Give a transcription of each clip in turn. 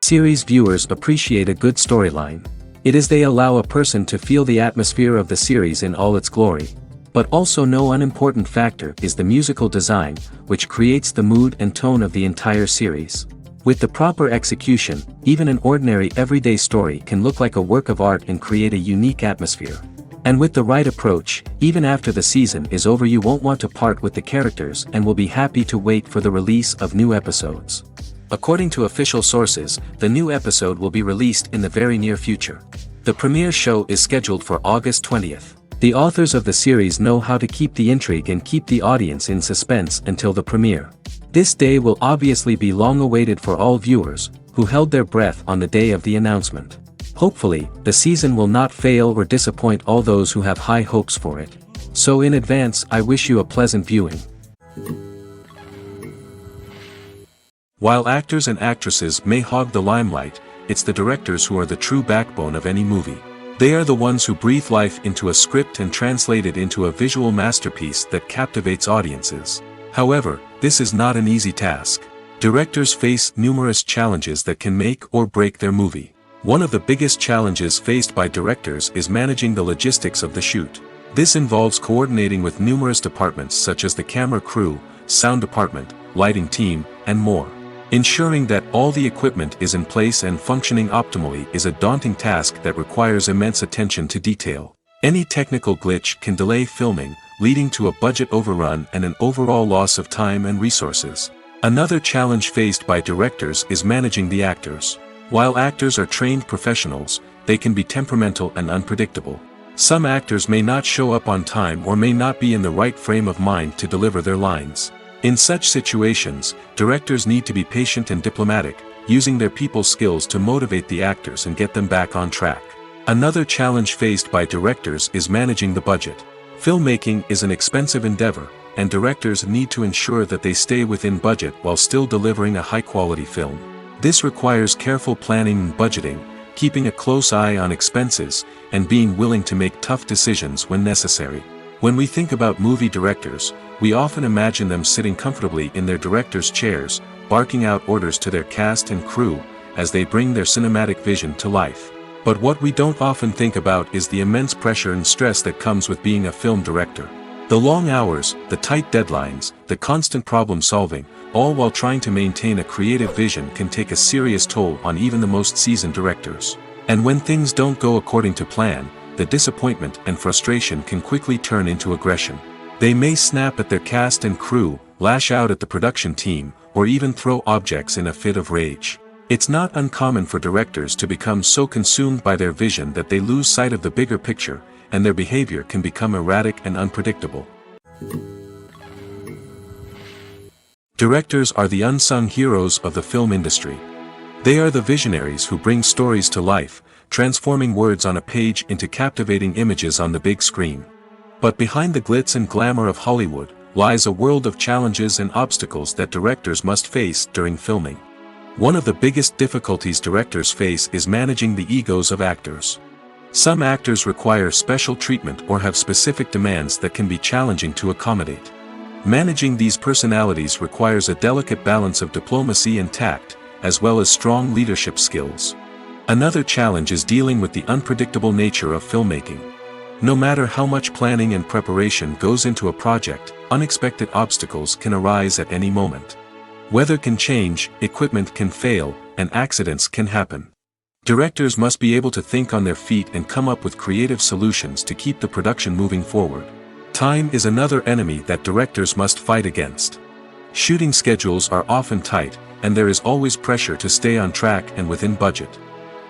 Series viewers appreciate a good storyline. It is they allow a person to feel the atmosphere of the series in all its glory. But also no unimportant factor is the musical design, which creates the mood and tone of the entire series. With the proper execution, even an ordinary everyday story can look like a work of art and create a unique atmosphere. And with the right approach, even after the season is over you won't want to part with the characters and will be happy to wait for the release of new episodes. According to official sources, the new episode will be released in the very near future. The premiere show is scheduled for August 20th. The authors of the series know how to keep the intrigue and keep the audience in suspense until the premiere. This day will obviously be long awaited for all viewers, who held their breath on the day of the announcement. Hopefully, the season will not fail or disappoint all those who have high hopes for it. So in advance I wish you a pleasant viewing. While actors and actresses may hog the limelight, it's the directors who are the true backbone of any movie. They are the ones who breathe life into a script and translate it into a visual masterpiece that captivates audiences. However, this is not an easy task. Directors face numerous challenges that can make or break their movie. One of the biggest challenges faced by directors is managing the logistics of the shoot. This involves coordinating with numerous departments such as the camera crew, sound department, lighting team, and more. Ensuring that all the equipment is in place and functioning optimally is a daunting task that requires immense attention to detail. Any technical glitch can delay filming, leading to a budget overrun and an overall loss of time and resources. Another challenge faced by directors is managing the actors. While actors are trained professionals, they can be temperamental and unpredictable. Some actors may not show up on time or may not be in the right frame of mind to deliver their lines. In such situations, directors need to be patient and diplomatic, using their people skills to motivate the actors and get them back on track. Another challenge faced by directors is managing the budget. Filmmaking is an expensive endeavor, and directors need to ensure that they stay within budget while still delivering a high-quality film. This requires careful planning and budgeting, keeping a close eye on expenses, and being willing to make tough decisions when necessary. When we think about movie directors, we often imagine them sitting comfortably in their director's chairs, barking out orders to their cast and crew, as they bring their cinematic vision to life. But what we don't often think about is the immense pressure and stress that comes with being a film director. The long hours, the tight deadlines, the constant problem solving, all while trying to maintain a creative vision can take a serious toll on even the most seasoned directors. And when things don't go according to plan, the disappointment and frustration can quickly turn into aggression. They may snap at their cast and crew, lash out at the production team, or even throw objects in a fit of rage. It's not uncommon for directors to become so consumed by their vision that they lose sight of the bigger picture, and their behavior can become erratic and unpredictable. Directors are the unsung heroes of the film industry. They are the visionaries who bring stories to life, transforming words on a page into captivating images on the big screen. But behind the glitz and glamour of Hollywood, lies a world of challenges and obstacles that directors must face during filming. One of the biggest difficulties directors face is managing the egos of actors. Some actors require special treatment or have specific demands that can be challenging to accommodate. Managing these personalities requires a delicate balance of diplomacy and tact, as well as strong leadership skills. Another challenge is dealing with the unpredictable nature of filmmaking. No matter how much planning and preparation goes into a project, unexpected obstacles can arise at any moment. Weather can change, equipment can fail, and accidents can happen. Directors must be able to think on their feet and come up with creative solutions to keep the production moving forward. Time is another enemy that directors must fight against. Shooting schedules are often tight, and there is always pressure to stay on track and within budget.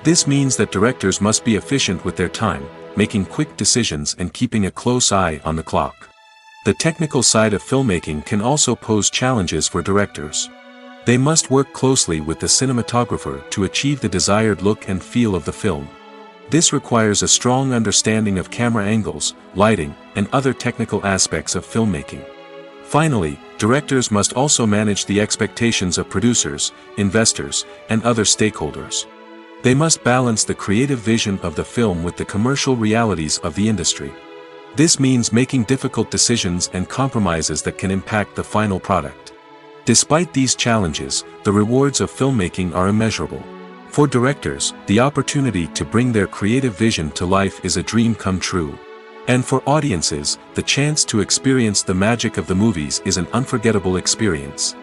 This means that directors must be efficient with their time, making quick decisions and keeping a close eye on the clock. The technical side of filmmaking can also pose challenges for directors. They must work closely with the cinematographer to achieve the desired look and feel of the film. This requires a strong understanding of camera angles, lighting, and other technical aspects of filmmaking. Finally, directors must also manage the expectations of producers, investors, and other stakeholders. They must balance the creative vision of the film with the commercial realities of the industry. This means making difficult decisions and compromises that can impact the final product. Despite these challenges, the rewards of filmmaking are immeasurable. For directors, the opportunity to bring their creative vision to life is a dream come true. And for audiences, the chance to experience the magic of the movies is an unforgettable experience.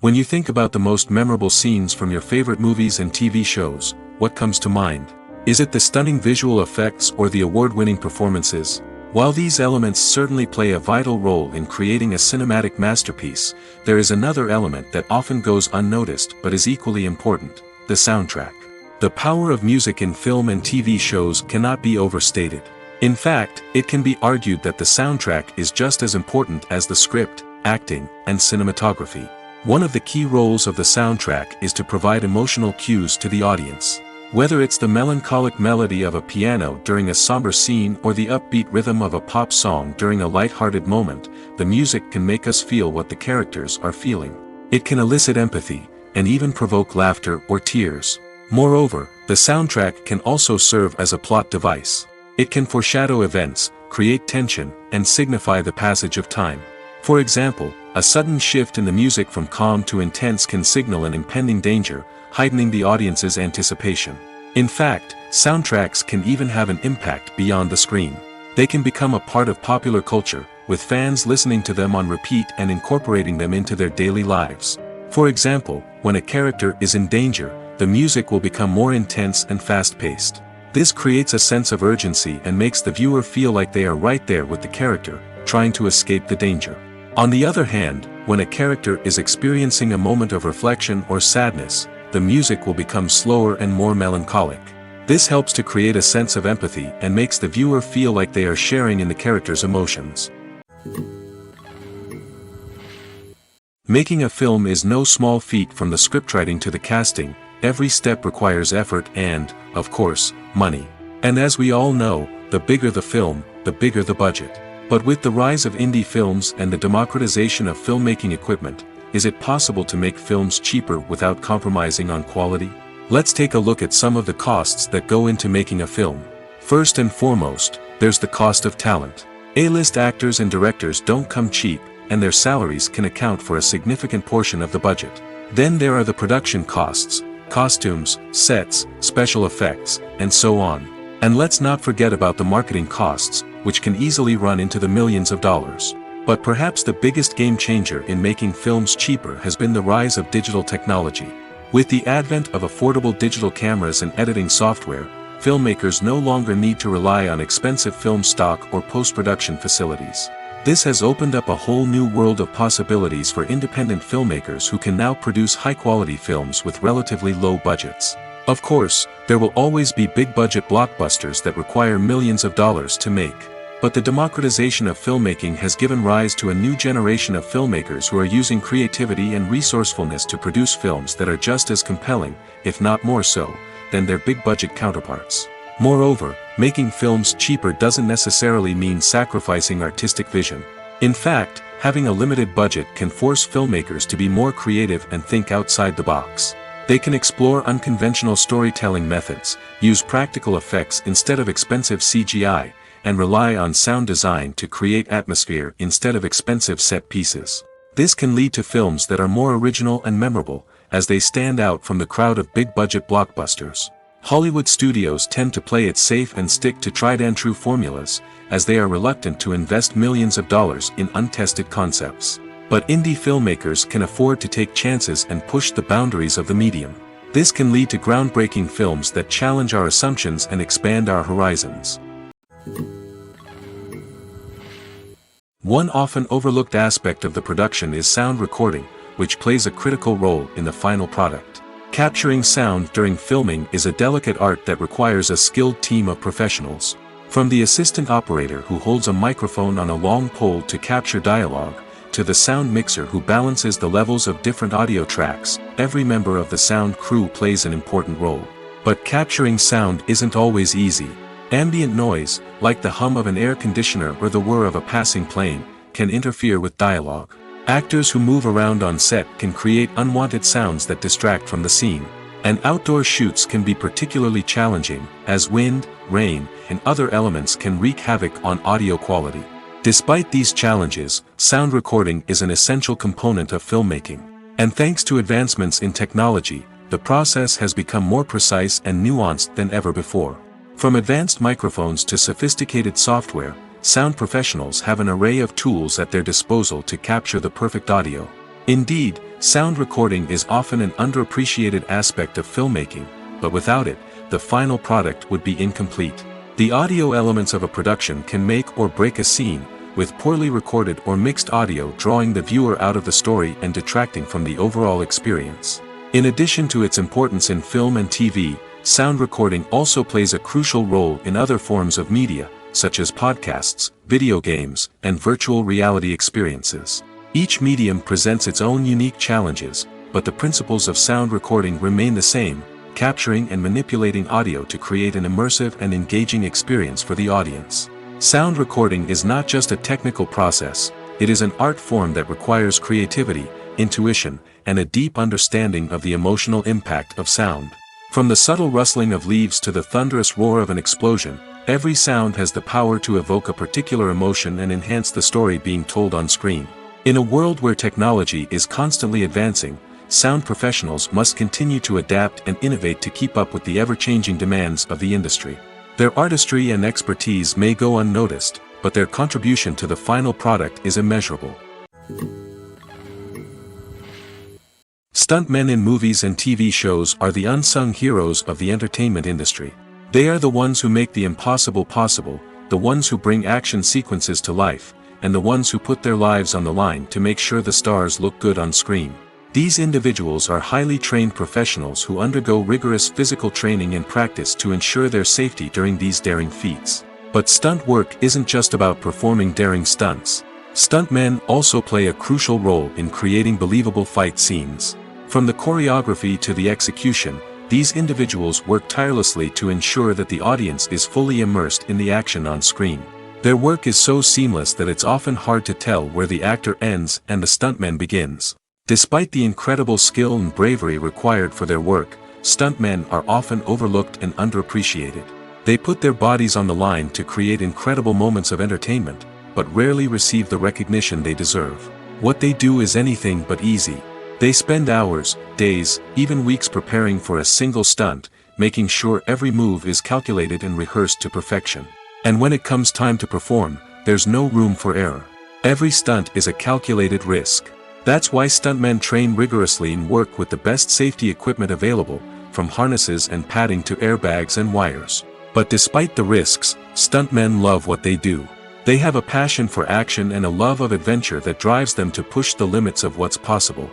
When you think about the most memorable scenes from your favorite movies and TV shows, what comes to mind? Is it the stunning visual effects or the award-winning performances? While these elements certainly play a vital role in creating a cinematic masterpiece, there is another element that often goes unnoticed but is equally important: the soundtrack. The power of music in film and TV shows cannot be overstated. In fact, it can be argued that the soundtrack is just as important as the script, acting, and cinematography. One of the key roles of the soundtrack is to provide emotional cues to the audience. Whether it's the melancholic melody of a piano during a somber scene or the upbeat rhythm of a pop song during a light-hearted moment, the music can make us feel what the characters are feeling. It can elicit empathy, and even provoke laughter or tears. Moreover, the soundtrack can also serve as a plot device. It can foreshadow events, create tension, and signify the passage of time. For example, a sudden shift in the music from calm to intense can signal an impending danger, heightening the audience's anticipation. In fact, soundtracks can even have an impact beyond the screen. They can become a part of popular culture, with fans listening to them on repeat and incorporating them into their daily lives. For example, when a character is in danger, the music will become more intense and fast-paced. This creates a sense of urgency and makes the viewer feel like they are right there with the character, trying to escape the danger. On the other hand, when a character is experiencing a moment of reflection or sadness, the music will become slower and more melancholic. This helps to create a sense of empathy and makes the viewer feel like they are sharing in the character's emotions. Making a film is no small feat. From the scriptwriting to the casting, every step requires effort and, of course, money. And as we all know, the bigger the film, the bigger the budget. But with the rise of indie films and the democratization of filmmaking equipment, is it possible to make films cheaper without compromising on quality? Let's take a look at some of the costs that go into making a film. First and foremost, there's the cost of talent. A-list actors and directors don't come cheap, and their salaries can account for a significant portion of the budget. Then there are the production costs, costumes, sets, special effects, and so on. And let's not forget about the marketing costs, which can easily run into the millions of dollars. But perhaps the biggest game changer in making films cheaper has been the rise of digital technology. With the advent of affordable digital cameras and editing software, filmmakers no longer need to rely on expensive film stock or post-production facilities. This has opened up a whole new world of possibilities for independent filmmakers who can now produce high-quality films with relatively low budgets. Of course, there will always be big-budget blockbusters that require millions of dollars to make. But the democratization of filmmaking has given rise to a new generation of filmmakers who are using creativity and resourcefulness to produce films that are just as compelling, if not more so, than their big-budget counterparts. Moreover, making films cheaper doesn't necessarily mean sacrificing artistic vision. In fact, having a limited budget can force filmmakers to be more creative and think outside the box. They can explore unconventional storytelling methods, use practical effects instead of expensive CGI, and rely on sound design to create atmosphere instead of expensive set pieces. This can lead to films that are more original and memorable, as they stand out from the crowd of big-budget blockbusters. Hollywood studios tend to play it safe and stick to tried-and-true formulas, as they are reluctant to invest millions of dollars in untested concepts. But indie filmmakers can afford to take chances and push the boundaries of the medium. This can lead to groundbreaking films that challenge our assumptions and expand our horizons. One often overlooked aspect of the production is sound recording, which plays a critical role in the final product. Capturing sound during filming is a delicate art that requires a skilled team of professionals. From the assistant operator who holds a microphone on a long pole to capture dialogue, to the sound mixer who balances the levels of different audio tracks, every member of the sound crew plays an important role. But capturing sound isn't always easy. Ambient noise, like the hum of an air conditioner or the whir of a passing plane, can interfere with dialogue. Actors who move around on set can create unwanted sounds that distract from the scene. And outdoor shoots can be particularly challenging, as wind, rain, and other elements can wreak havoc on audio quality. Despite these challenges, sound recording is an essential component of filmmaking. And thanks to advancements in technology, the process has become more precise and nuanced than ever before. From advanced microphones to sophisticated software, sound professionals have an array of tools at their disposal to capture the perfect audio. Indeed, sound recording is often an underappreciated aspect of filmmaking, but without it, the final product would be incomplete. The audio elements of a production can make or break a scene, with poorly recorded or mixed audio drawing the viewer out of the story and detracting from the overall experience. In addition to its importance in film and TV, sound recording also plays a crucial role in other forms of media, such as podcasts, video games, and virtual reality experiences. Each medium presents its own unique challenges, but the principles of sound recording remain the same, capturing and manipulating audio to create an immersive and engaging experience for the audience. Sound recording is not just a technical process, it is an art form that requires creativity, intuition, and a deep understanding of the emotional impact of sound. From the subtle rustling of leaves to the thunderous roar of an explosion, every sound has the power to evoke a particular emotion and enhance the story being told on screen. In a world where technology is constantly advancing, sound professionals must continue to adapt and innovate to keep up with the ever-changing demands of the industry. Their artistry and expertise may go unnoticed, but their contribution to the final product is immeasurable. Stuntmen in movies and TV shows are the unsung heroes of the entertainment industry. They are the ones who make the impossible possible, the ones who bring action sequences to life, and the ones who put their lives on the line to make sure the stars look good on screen. These individuals are highly trained professionals who undergo rigorous physical training and practice to ensure their safety during these daring feats. But stunt work isn't just about performing daring stunts. Stuntmen also play a crucial role in creating believable fight scenes. From the choreography to the execution, these individuals work tirelessly to ensure that the audience is fully immersed in the action on screen. Their work is so seamless that it's often hard to tell where the actor ends and the stuntman begins. Despite the incredible skill and bravery required for their work, stuntmen are often overlooked and underappreciated. They put their bodies on the line to create incredible moments of entertainment, but rarely receive the recognition they deserve. What they do is anything but easy. They spend hours, days, even weeks preparing for a single stunt, making sure every move is calculated and rehearsed to perfection. And when it comes time to perform, there's no room for error. Every stunt is a calculated risk. That's why stuntmen train rigorously and work with the best safety equipment available, from harnesses and padding to airbags and wires. But despite the risks, stuntmen love what they do. They have a passion for action and a love of adventure that drives them to push the limits of what's possible.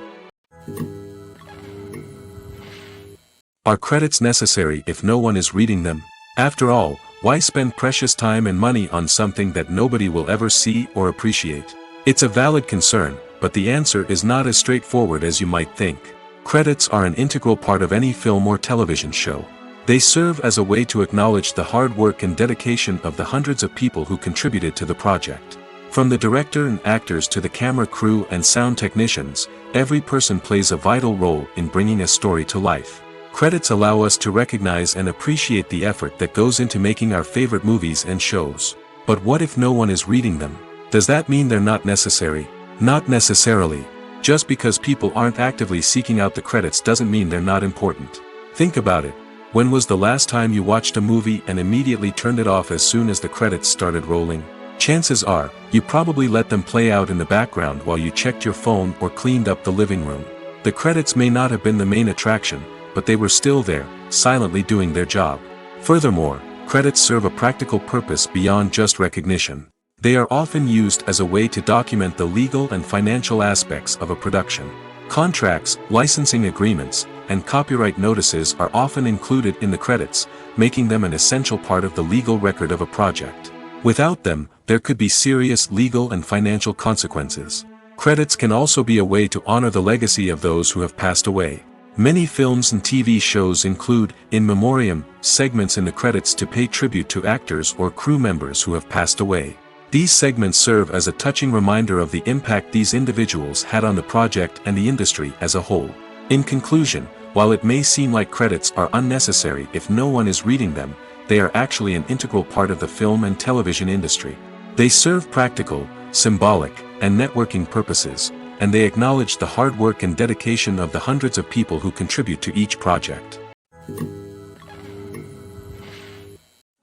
Are credits necessary if no one is reading them? After all, why spend precious time and money on something that nobody will ever see or appreciate? It's a valid concern, but the answer is not as straightforward as you might think. Credits are an integral part of any film or television show. They serve as a way to acknowledge the hard work and dedication of the hundreds of people who contributed to the project. From the director and actors to the camera crew and sound technicians, every person plays a vital role in bringing a story to life. Credits allow us to recognize and appreciate the effort that goes into making our favorite movies and shows. But what if no one is reading them? Does that mean they're not necessary? Not necessarily. Just because people aren't actively seeking out the credits doesn't mean they're not important. Think about it. When was the last time you watched a movie and immediately turned it off as soon as the credits started rolling? Chances are, you probably let them play out in the background while you checked your phone or cleaned up the living room. The credits may not have been the main attraction, but they were still there, silently doing their job. Furthermore, credits serve a practical purpose beyond just recognition. They are often used as a way to document the legal and financial aspects of a production. Contracts, licensing agreements, and copyright notices are often included in the credits, making them an essential part of the legal record of a project. Without them, there could be serious legal and financial consequences. Credits can also be a way to honor the legacy of those who have passed away. Many films and TV shows include, in memoriam, segments in the credits to pay tribute to actors or crew members who have passed away. These segments serve as a touching reminder of the impact these individuals had on the project and the industry as a whole. In conclusion, while it may seem like credits are unnecessary if no one is reading them, they are actually an integral part of the film and television industry. They serve practical, symbolic, and networking purposes, and they acknowledge the hard work and dedication of the hundreds of people who contribute to each project.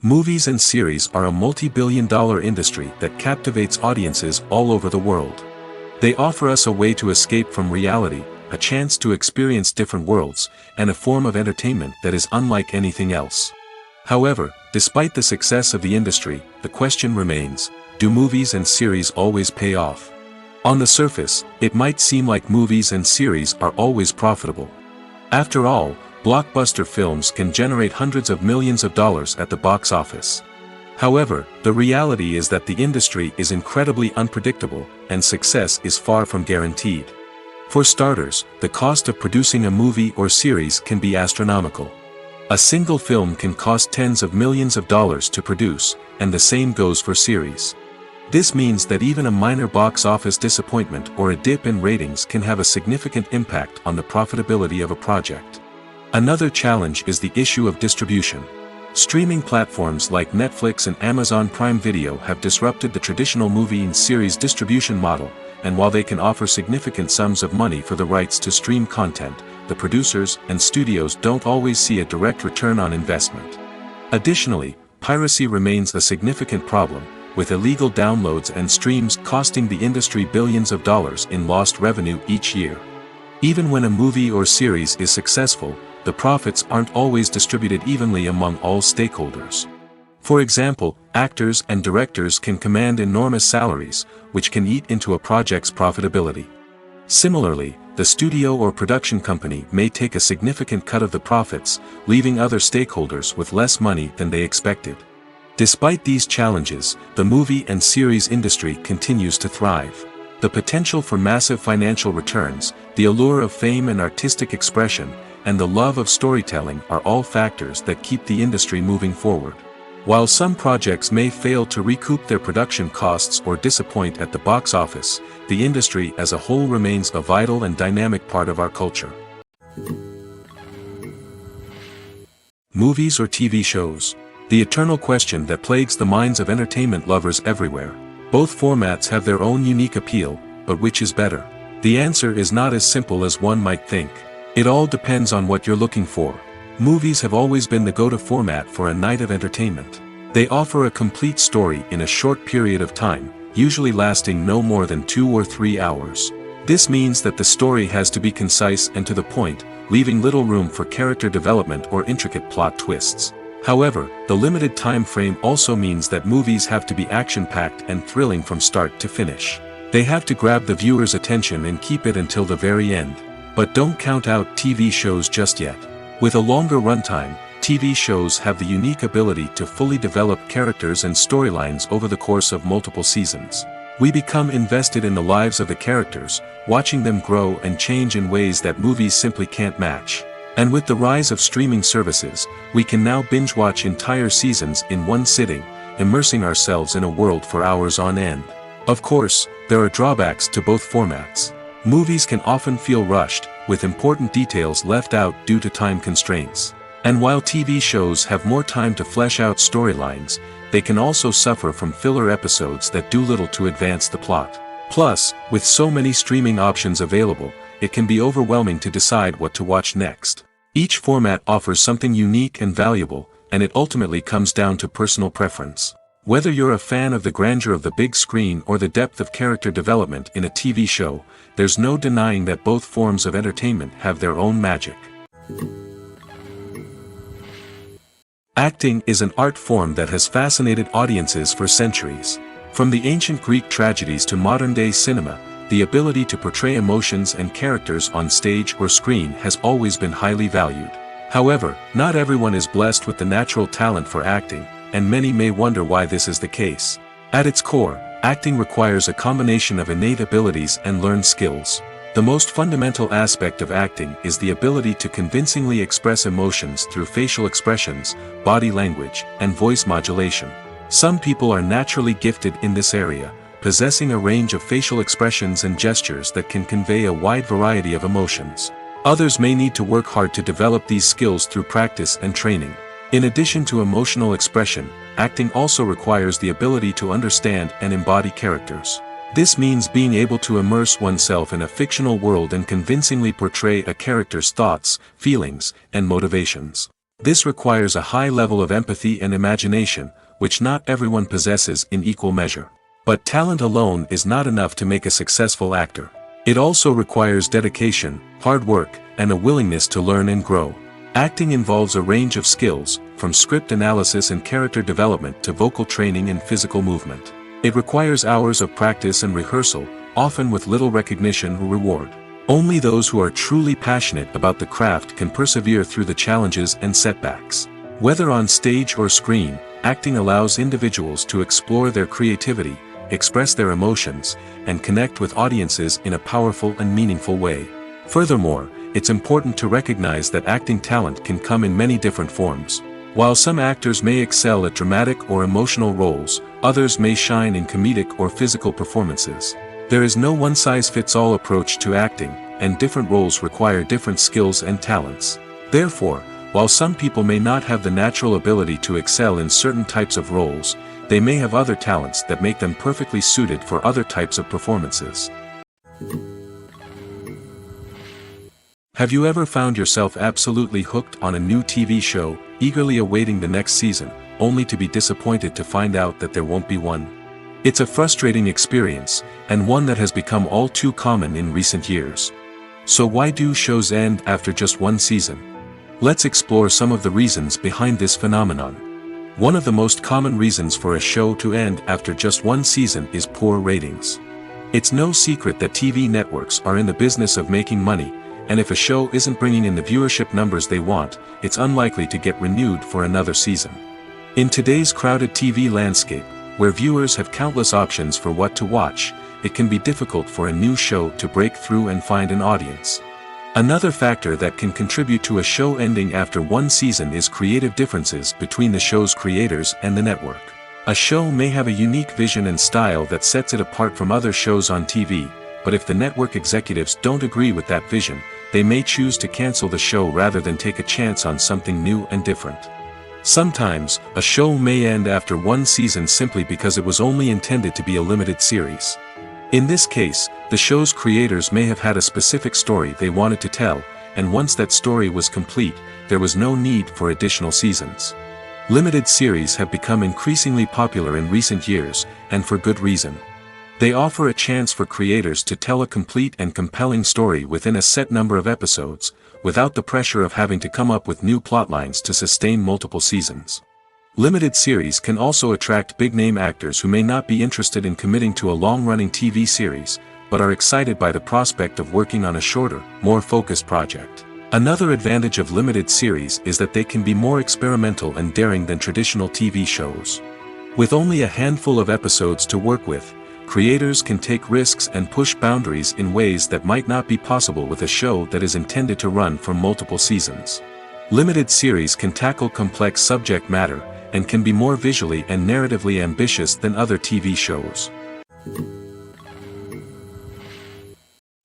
Movies and series are a multi-billion-dollar industry that captivates audiences all over the world. They offer us a way to escape from reality, a chance to experience different worlds, and a form of entertainment that is unlike anything else. However, despite the success of the industry, the question remains, do movies and series always pay off? On the surface, it might seem like movies and series are always profitable. After all, blockbuster films can generate hundreds of millions of dollars at the box office. However, the reality is that the industry is incredibly unpredictable, and success is far from guaranteed. For starters, the cost of producing a movie or series can be astronomical. A single film can cost tens of millions of dollars to produce, and the same goes for series. This means that even a minor box office disappointment or a dip in ratings can have a significant impact on the profitability of a project. Another challenge is the issue of distribution. Streaming platforms like Netflix and Amazon Prime Video have disrupted the traditional movie and series distribution model, and while they can offer significant sums of money for the rights to stream content, the producers and studios don't always see a direct return on investment. Additionally, piracy remains a significant problem, with illegal downloads and streams costing the industry billions of dollars in lost revenue each year. Even when a movie or series is successful, the profits aren't always distributed evenly among all stakeholders. For example, actors and directors can command enormous salaries, which can eat into a project's profitability. Similarly, the studio or production company may take a significant cut of the profits, leaving other stakeholders with less money than they expected. Despite these challenges, the movie and series industry continues to thrive. The potential for massive financial returns, the allure of fame and artistic expression, and the love of storytelling are all factors that keep the industry moving forward. While some projects may fail to recoup their production costs or disappoint at the box office, the industry as a whole remains a vital and dynamic part of our culture. Movies or TV shows? The eternal question that plagues the minds of entertainment lovers everywhere. Both formats have their own unique appeal, but which is better? The answer is not as simple as one might think. It all depends on what you're looking for. Movies have always been the go-to format for a night of entertainment. They offer a complete story in a short period of time, usually lasting no more than 2 or 3 hours. This means that the story has to be concise and to the point, leaving little room for character development or intricate plot twists. However, the limited time frame also means that movies have to be action-packed and thrilling from start to finish. They have to grab the viewer's attention and keep it until the very end. But don't count out TV shows just yet. With a longer runtime, TV shows have the unique ability to fully develop characters and storylines over the course of multiple seasons. We become invested in the lives of the characters, watching them grow and change in ways that movies simply can't match. And with the rise of streaming services, we can now binge-watch entire seasons in one sitting, immersing ourselves in a world for hours on end. Of course, there are drawbacks to both formats. Movies can often feel rushed, with important details left out due to time constraints. And while TV shows have more time to flesh out storylines, they can also suffer from filler episodes that do little to advance the plot. Plus, with so many streaming options available, it can be overwhelming to decide what to watch next. Each format offers something unique and valuable, and it ultimately comes down to personal preference. Whether you're a fan of the grandeur of the big screen or the depth of character development in a TV show, there's no denying that both forms of entertainment have their own magic. Acting is an art form that has fascinated audiences for centuries. From the ancient Greek tragedies to modern-day cinema, the ability to portray emotions and characters on stage or screen has always been highly valued. However, not everyone is blessed with the natural talent for acting, and many may wonder why this is the case. At its core, acting requires a combination of innate abilities and learned skills. The most fundamental aspect of acting is the ability to convincingly express emotions through facial expressions, body language, and voice modulation. Some people are naturally gifted in this area, possessing a range of facial expressions and gestures that can convey a wide variety of emotions. Others may need to work hard to develop these skills through practice and training. In addition to emotional expression, acting also requires the ability to understand and embody characters. This means being able to immerse oneself in a fictional world and convincingly portray a character's thoughts, feelings, and motivations. This requires a high level of empathy and imagination, which not everyone possesses in equal measure. But talent alone is not enough to make a successful actor. It also requires dedication, hard work, and a willingness to learn and grow. Acting involves a range of skills, from script analysis and character development to vocal training and physical movement. It requires hours of practice and rehearsal, often with little recognition or reward. Only those who are truly passionate about the craft can persevere through the challenges and setbacks. Whether on stage or screen, acting allows individuals to explore their creativity, express their emotions, and connect with audiences in a powerful and meaningful way. Furthermore, it's important to recognize that acting talent can come in many different forms. While some actors may excel at dramatic or emotional roles, others may shine in comedic or physical performances. There is no one-size-fits-all approach to acting, and different roles require different skills and talents. Therefore, while some people may not have the natural ability to excel in certain types of roles, they may have other talents that make them perfectly suited for other types of performances. Have you ever found yourself absolutely hooked on a new TV show, eagerly awaiting the next season, only to be disappointed to find out that there won't be one? It's a frustrating experience, and one that has become all too common in recent years. So why do shows end after just one season? Let's explore some of the reasons behind this phenomenon. One of the most common reasons for a show to end after just one season is poor ratings. It's no secret that TV networks are in the business of making money, and if a show isn't bringing in the viewership numbers they want, it's unlikely to get renewed for another season. In today's crowded TV landscape, where viewers have countless options for what to watch, it can be difficult for a new show to break through and find an audience. Another factor that can contribute to a show ending after one season is creative differences between the show's creators and the network. A show may have a unique vision and style that sets it apart from other shows on TV, but if the network executives don't agree with that vision, they may choose to cancel the show rather than take a chance on something new and different. Sometimes, a show may end after one season simply because it was only intended to be a limited series. In this case, the show's creators may have had a specific story they wanted to tell, and once that story was complete, there was no need for additional seasons. Limited series have become increasingly popular in recent years, and for good reason. They offer a chance for creators to tell a complete and compelling story within a set number of episodes, without the pressure of having to come up with new plotlines to sustain multiple seasons. Limited series can also attract big-name actors who may not be interested in committing to a long-running TV series, but are excited by the prospect of working on a shorter, more focused project. Another advantage of limited series is that they can be more experimental and daring than traditional TV shows. With only a handful of episodes to work with, creators can take risks and push boundaries in ways that might not be possible with a show that is intended to run for multiple seasons. Limited series can tackle complex subject matter, and can be more visually and narratively ambitious than other TV shows.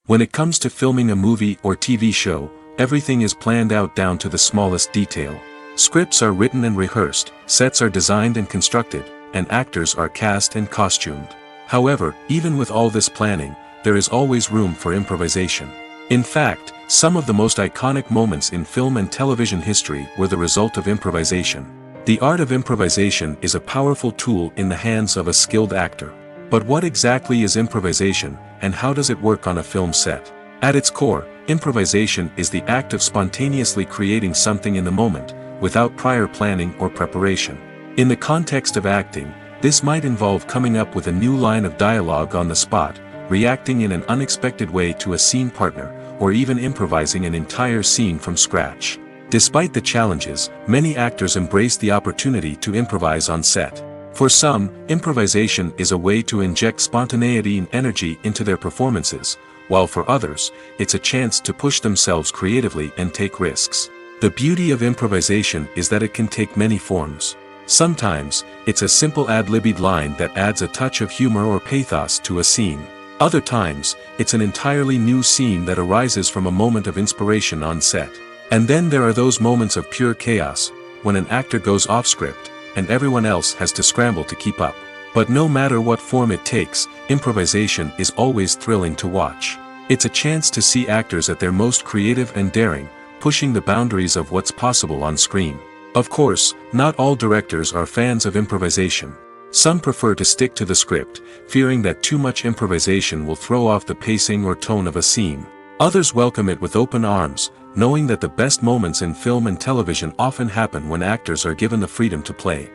When it comes to filming a movie or TV show, everything is planned out down to the smallest detail. Scripts are written and rehearsed, sets are designed and constructed, and actors are cast and costumed. However, even with all this planning, there is always room for improvisation. In fact, some of the most iconic moments in film and television history were the result of improvisation. The art of improvisation is a powerful tool in the hands of a skilled actor. But what exactly is improvisation, and how does it work on a film set? At its core, improvisation is the act of spontaneously creating something in the moment, without prior planning or preparation. In the context of acting, this might involve coming up with a new line of dialogue on the spot, reacting in an unexpected way to a scene partner, or even improvising an entire scene from scratch. Despite the challenges, many actors embrace the opportunity to improvise on set. For some, improvisation is a way to inject spontaneity and energy into their performances, while for others, it's a chance to push themselves creatively and take risks. The beauty of improvisation is that it can take many forms. Sometimes, it's a simple ad-libbed line that adds a touch of humor or pathos to a scene. Other times, it's an entirely new scene that arises from a moment of inspiration on set. And then there are those moments of pure chaos, when an actor goes off script, and everyone else has to scramble to keep up. But no matter what form it takes, improvisation is always thrilling to watch. It's a chance to see actors at their most creative and daring, pushing the boundaries of what's possible on screen. Of course, not all directors are fans of improvisation. Some prefer to stick to the script, fearing that too much improvisation will throw off the pacing or tone of a scene. Others welcome it with open arms, knowing that the best moments in film and television often happen when actors are given the freedom to play.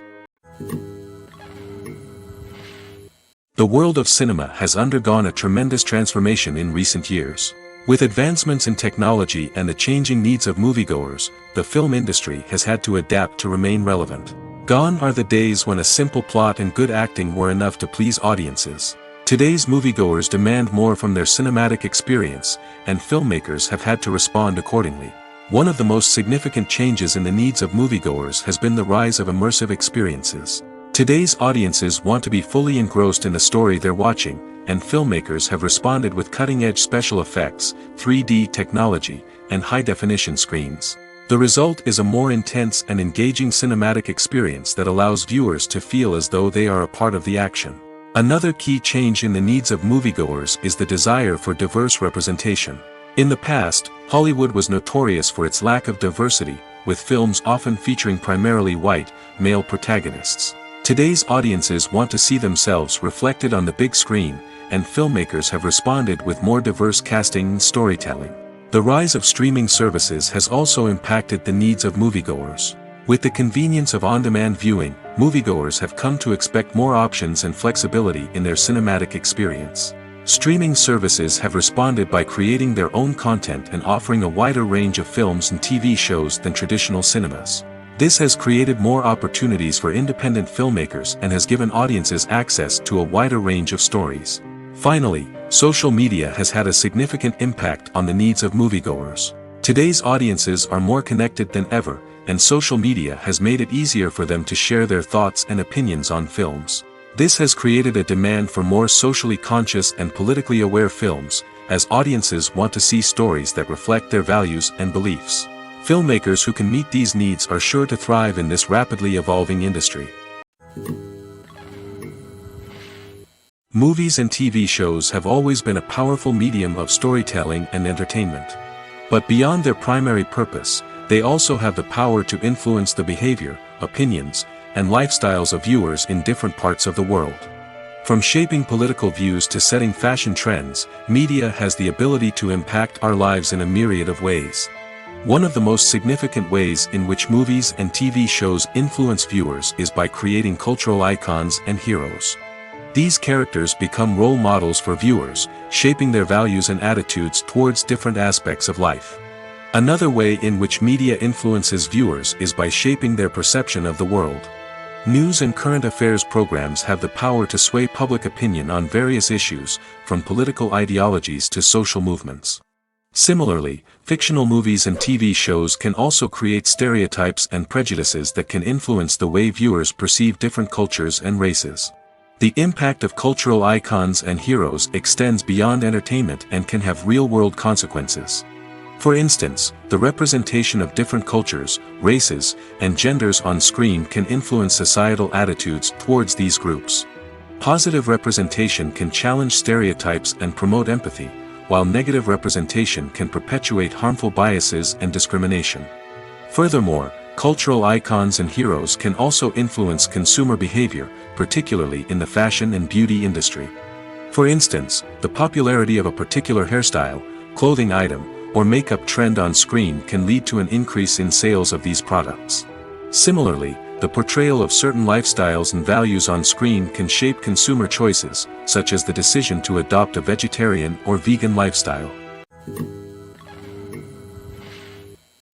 The world of cinema has undergone a tremendous transformation in recent years. With advancements in technology and the changing needs of moviegoers, the film industry has had to adapt to remain relevant. Gone are the days when a simple plot and good acting were enough to please audiences. Today's moviegoers demand more from their cinematic experience, and filmmakers have had to respond accordingly. One of the most significant changes in the needs of moviegoers has been the rise of immersive experiences. Today's audiences want to be fully engrossed in the story they're watching, and filmmakers have responded with cutting-edge special effects, 3D technology, and high-definition screens. The result is a more intense and engaging cinematic experience that allows viewers to feel as though they are a part of the action. Another key change in the needs of moviegoers is the desire for diverse representation. In the past, Hollywood was notorious for its lack of diversity, with films often featuring primarily white, male protagonists. Today's audiences want to see themselves reflected on the big screen, and filmmakers have responded with more diverse casting and storytelling. The rise of streaming services has also impacted the needs of moviegoers. With the convenience of on-demand viewing, moviegoers have come to expect more options and flexibility in their cinematic experience. Streaming services have responded by creating their own content and offering a wider range of films and TV shows than traditional cinemas. This has created more opportunities for independent filmmakers and has given audiences access to a wider range of stories. Finally, social media has had a significant impact on the needs of moviegoers. Today's audiences are more connected than ever, and social media has made it easier for them to share their thoughts and opinions on films. This has created a demand for more socially conscious and politically aware films, as audiences want to see stories that reflect their values and beliefs. Filmmakers who can meet these needs are sure to thrive in this rapidly evolving industry. Movies and TV shows have always been a powerful medium of storytelling and entertainment. But beyond their primary purpose, they also have the power to influence the behavior, opinions, and lifestyles of viewers in different parts of the world. From shaping political views to setting fashion trends, media has the ability to impact our lives in a myriad of ways. One of the most significant ways in which movies and TV shows influence viewers is by creating cultural icons and heroes. These characters become role models for viewers, shaping their values and attitudes towards different aspects of life. Another way in which media influences viewers is by shaping their perception of the world. News and current affairs programs have the power to sway public opinion on various issues, from political ideologies to social movements. Similarly, fictional movies and TV shows can also create stereotypes and prejudices that can influence the way viewers perceive different cultures and races. The impact of cultural icons and heroes extends beyond entertainment and can have real-world consequences. For instance, the representation of different cultures, races, and genders on screen can influence societal attitudes towards these groups. Positive representation can challenge stereotypes and promote empathy, while negative representation can perpetuate harmful biases and discrimination. Furthermore, cultural icons and heroes can also influence consumer behavior, particularly in the fashion and beauty industry. For instance, the popularity of a particular hairstyle, clothing item, or makeup trend on screen can lead to an increase in sales of these products. Similarly, the portrayal of certain lifestyles and values on screen can shape consumer choices, such as the decision to adopt a vegetarian or vegan lifestyle.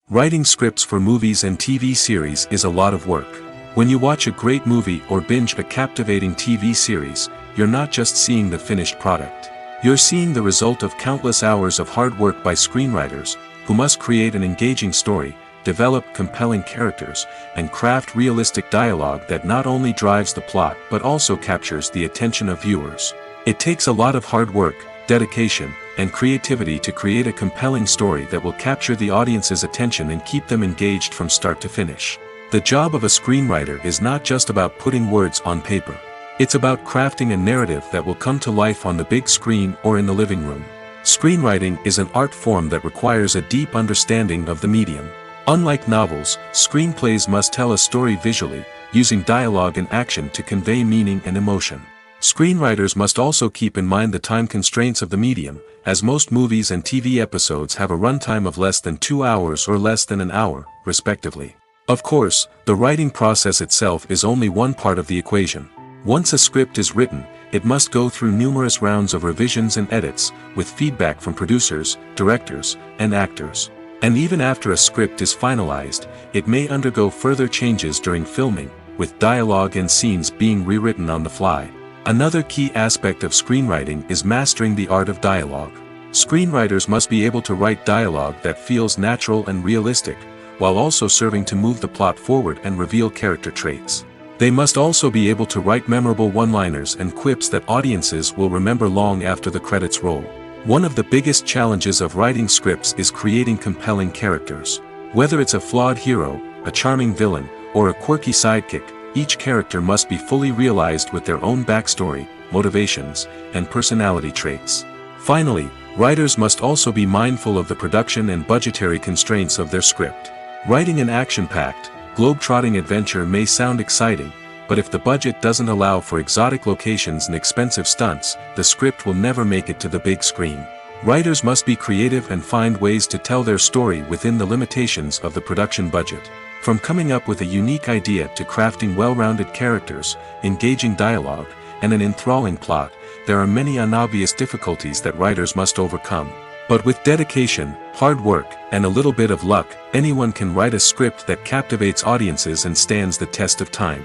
Writing scripts for movies and TV series is a lot of work. When you watch a great movie or binge a captivating TV series, you're not just seeing the finished product. You're seeing the result of countless hours of hard work by screenwriters, who must create an engaging story, develop compelling characters, and craft realistic dialogue that not only drives the plot but also captures the attention of viewers. It takes a lot of hard work, dedication, and creativity to create a compelling story that will capture the audience's attention and keep them engaged from start to finish. The job of a screenwriter is not just about putting words on paper. It's about crafting a narrative that will come to life on the big screen or in the living room. Screenwriting is an art form that requires a deep understanding of the medium. Unlike novels, screenplays must tell a story visually, using dialogue and action to convey meaning and emotion. Screenwriters must also keep in mind the time constraints of the medium, as most movies and TV episodes have a runtime of less than 2 hours or less than an hour, respectively. Of course, the writing process itself is only one part of the equation. Once a script is written, it must go through numerous rounds of revisions and edits, with feedback from producers, directors, and actors. And even after a script is finalized, it may undergo further changes during filming, with dialogue and scenes being rewritten on the fly. Another key aspect of screenwriting is mastering the art of dialogue. Screenwriters must be able to write dialogue that feels natural and realistic, while also serving to move the plot forward and reveal character traits. They must also be able to write memorable one-liners and quips that audiences will remember long after the credits roll. One of the biggest challenges of writing scripts is creating compelling characters. Whether it's a flawed hero, a charming villain, or a quirky sidekick, each character must be fully realized with their own backstory, motivations, and personality traits. Finally, writers must also be mindful of the production and budgetary constraints of their script. Writing an action-packed, globe-trotting adventure may sound exciting, but if the budget doesn't allow for exotic locations and expensive stunts, the script will never make it to the big screen. Writers must be creative and find ways to tell their story within the limitations of the production budget. From coming up with a unique idea to crafting well-rounded characters, engaging dialogue, and an enthralling plot, there are many unobvious difficulties that writers must overcome. But with dedication, hard work, and a little bit of luck, anyone can write a script that captivates audiences and stands the test of time.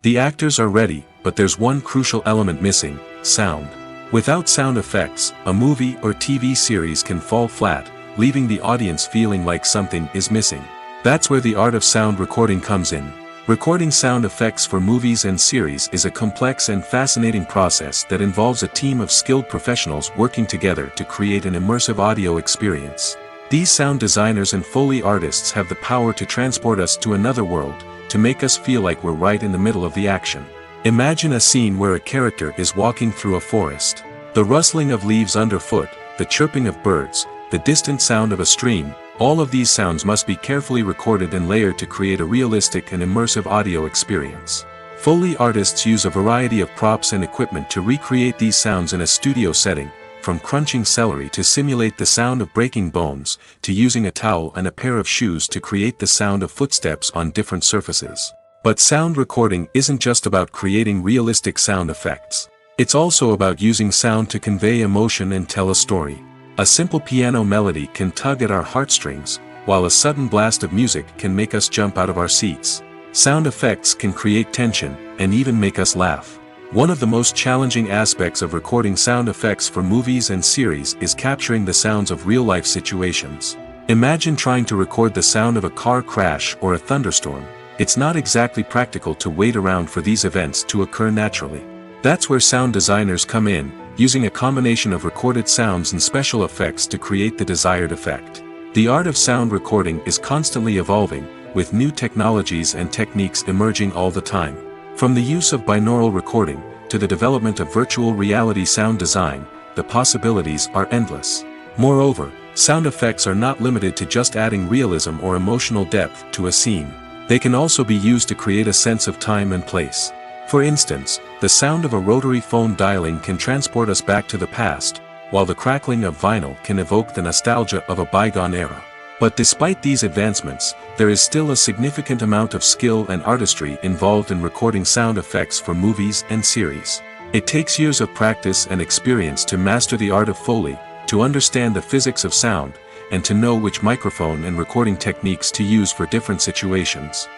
The actors are ready, but there's one crucial element missing: sound. Without sound effects, a movie or TV series can fall flat, leaving the audience feeling like something is missing. That's where the art of sound recording comes in. Recording sound effects for movies and series is a complex and fascinating process that involves a team of skilled professionals working together to create an immersive audio experience. These sound designers and Foley artists have the power to transport us to another world, to make us feel like we're right in the middle of the action. Imagine a scene where a character is walking through a forest. The rustling of leaves underfoot, the chirping of birds, the distant sound of a stream, all of these sounds must be carefully recorded and layered to create a realistic and immersive audio experience. Foley artists use a variety of props and equipment to recreate these sounds in a studio setting, from crunching celery to simulate the sound of breaking bones, to using a towel and a pair of shoes to create the sound of footsteps on different surfaces. But sound recording isn't just about creating realistic sound effects. It's also about using sound to convey emotion and tell a story. A simple piano melody can tug at our heartstrings, while a sudden blast of music can make us jump out of our seats. Sound effects can create tension, and even make us laugh. One of the most challenging aspects of recording sound effects for movies and series is capturing the sounds of real-life situations. Imagine trying to record the sound of a car crash or a thunderstorm. It's not exactly practical to wait around for these events to occur naturally. That's where sound designers come in, using a combination of recorded sounds and special effects to create the desired effect. The art of sound recording is constantly evolving, with new technologies and techniques emerging all the time. From the use of binaural recording, to the development of virtual reality sound design, the possibilities are endless. Moreover, sound effects are not limited to just adding realism or emotional depth to a scene. They can also be used to create a sense of time and place. For instance, the sound of a rotary phone dialing can transport us back to the past, while the crackling of vinyl can evoke the nostalgia of a bygone era. But despite these advancements, there is still a significant amount of skill and artistry involved in recording sound effects for movies and series. It takes years of practice and experience to master the art of Foley, to understand the physics of sound, and to know which microphone and recording techniques to use for different situations.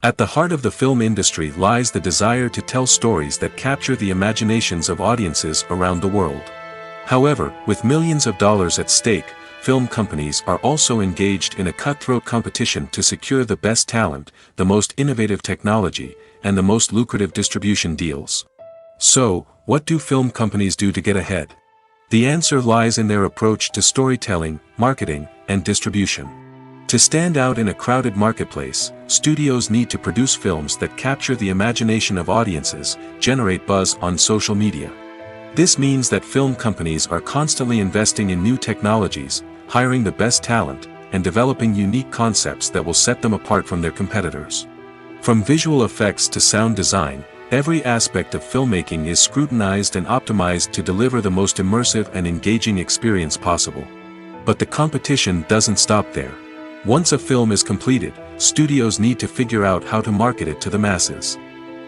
At the heart of the film industry lies the desire to tell stories that capture the imaginations of audiences around the world. However, with millions of dollars at stake, film companies are also engaged in a cutthroat competition to secure the best talent, the most innovative technology, and the most lucrative distribution deals. So, what do film companies do to get ahead? The answer lies in their approach to storytelling, marketing, and distribution. To stand out in a crowded marketplace, studios need to produce films that capture the imagination of audiences, generate buzz on social media. This means that film companies are constantly investing in new technologies, hiring the best talent, and developing unique concepts that will set them apart from their competitors. From visual effects to sound design, every aspect of filmmaking is scrutinized and optimized to deliver the most immersive and engaging experience possible. But the competition doesn't stop there. Once a film is completed, studios need to figure out how to market it to the masses.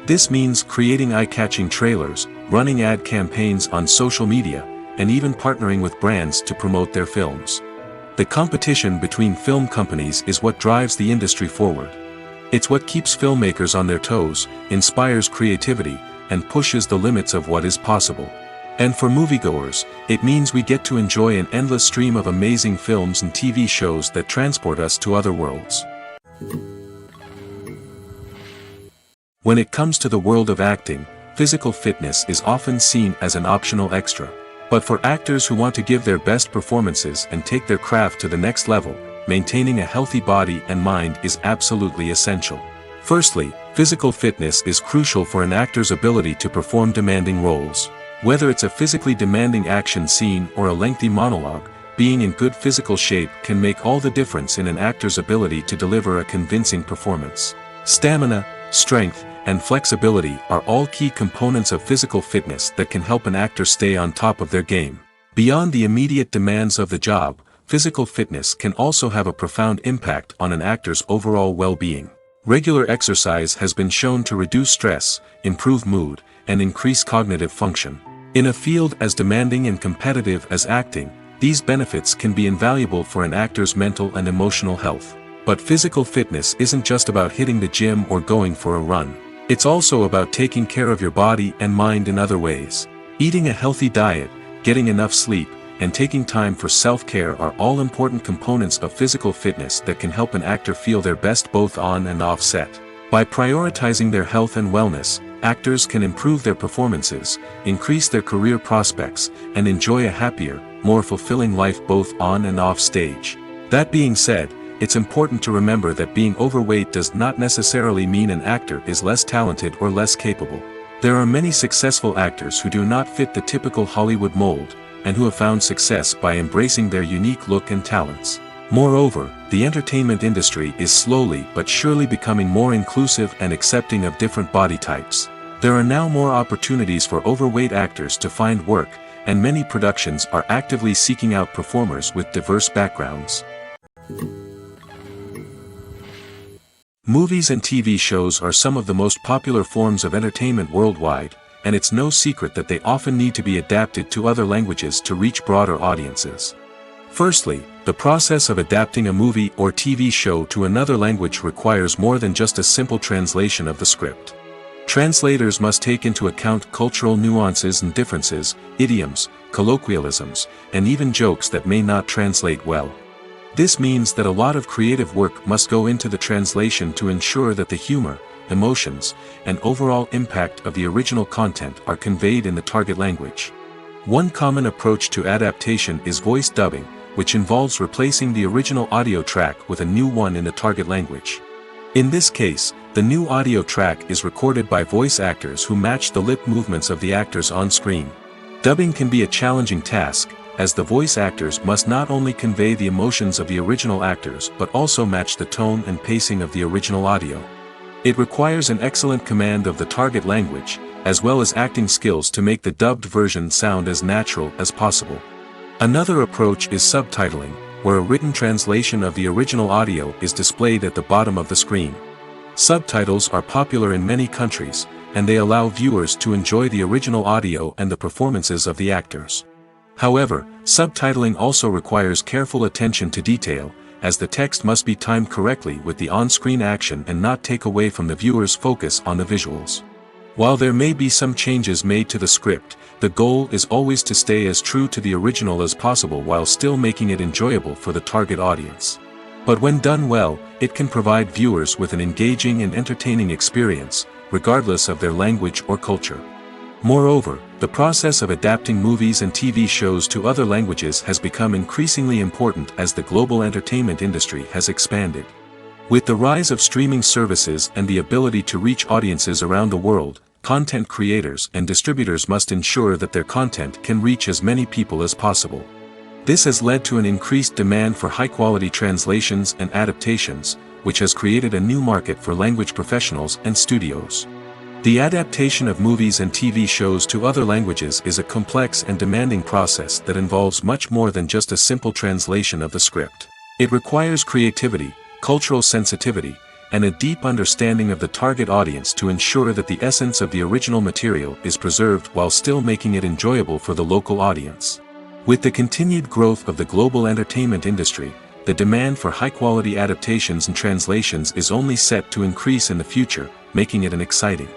This means creating eye-catching trailers, running ad campaigns on social media, and even partnering with brands to promote their films. The competition between film companies is what drives the industry forward. It's what keeps filmmakers on their toes, inspires creativity, and pushes the limits of what is possible. And for moviegoers, it means we get to enjoy an endless stream of amazing films and TV shows that transport us to other worlds. When it comes to the world of acting, physical fitness is often seen as an optional extra. But for actors who want to give their best performances and take their craft to the next level, maintaining a healthy body and mind is absolutely essential. Firstly, physical fitness is crucial for an actor's ability to perform demanding roles. Whether it's a physically demanding action scene or a lengthy monologue, being in good physical shape can make all the difference in an actor's ability to deliver a convincing performance. Stamina, strength, and flexibility are all key components of physical fitness that can help an actor stay on top of their game. Beyond the immediate demands of the job, physical fitness can also have a profound impact on an actor's overall well-being. Regular exercise has been shown to reduce stress, improve mood, and increase cognitive function. In a field as demanding and competitive as acting, these benefits can be invaluable for an actor's mental and emotional health. But physical fitness isn't just about hitting the gym or going for a run. It's also about taking care of your body and mind in other ways. Eating a healthy diet, getting enough sleep, and taking time for self-care are all important components of physical fitness that can help an actor feel their best both on and off set. By prioritizing their health and wellness, actors can improve their performances, increase their career prospects, and enjoy a happier, more fulfilling life both on and off stage. That being said, it's important to remember that being overweight does not necessarily mean an actor is less talented or less capable. There are many successful actors who do not fit the typical Hollywood mold, and who have found success by embracing their unique look and talents. Moreover, the entertainment industry is slowly but surely becoming more inclusive and accepting of different body types. There are now more opportunities for overweight actors to find work, and many productions are actively seeking out performers with diverse backgrounds. Movies and TV shows are some of the most popular forms of entertainment worldwide, and it's no secret that they often need to be adapted to other languages to reach broader audiences. Firstly, the process of adapting a movie or TV show to another language requires more than just a simple translation of the script. Translators must take into account cultural nuances and differences, idioms, colloquialisms, and even jokes that may not translate well. This means that a lot of creative work must go into the translation to ensure that the humor, emotions, and overall impact of the original content are conveyed in the target language. One common approach to adaptation is voice dubbing, which involves replacing the original audio track with a new one in the target language. In this case, the new audio track is recorded by voice actors who match the lip movements of the actors on screen. Dubbing can be a challenging task, as the voice actors must not only convey the emotions of the original actors but also match the tone and pacing of the original audio. It requires an excellent command of the target language, as well as acting skills to make the dubbed version sound as natural as possible. Another approach is subtitling, where a written translation of the original audio is displayed at the bottom of the screen. Subtitles are popular in many countries, and they allow viewers to enjoy the original audio and the performances of the actors. However, subtitling also requires careful attention to detail, as the text must be timed correctly with the on-screen action and not take away from the viewer's focus on the visuals. While there may be some changes made to the script, the goal is always to stay as true to the original as possible while still making it enjoyable for the target audience. But when done well, it can provide viewers with an engaging and entertaining experience, regardless of their language or culture. Moreover, the process of adapting movies and TV shows to other languages has become increasingly important as the global entertainment industry has expanded. With the rise of streaming services and the ability to reach audiences around the world, content creators and distributors must ensure that their content can reach as many people as possible. This has led to an increased demand for high-quality translations and adaptations, which has created a new market for language professionals and studios. The adaptation of movies and TV shows to other languages is a complex and demanding process that involves much more than just a simple translation of the script. It requires creativity, cultural sensitivity, and a deep understanding of the target audience to ensure that the essence of the original material is preserved while still making it enjoyable for the local audience. With the continued growth of the global entertainment industry, the demand for high-quality adaptations and translations is only set to increase in the future, making it an exciting.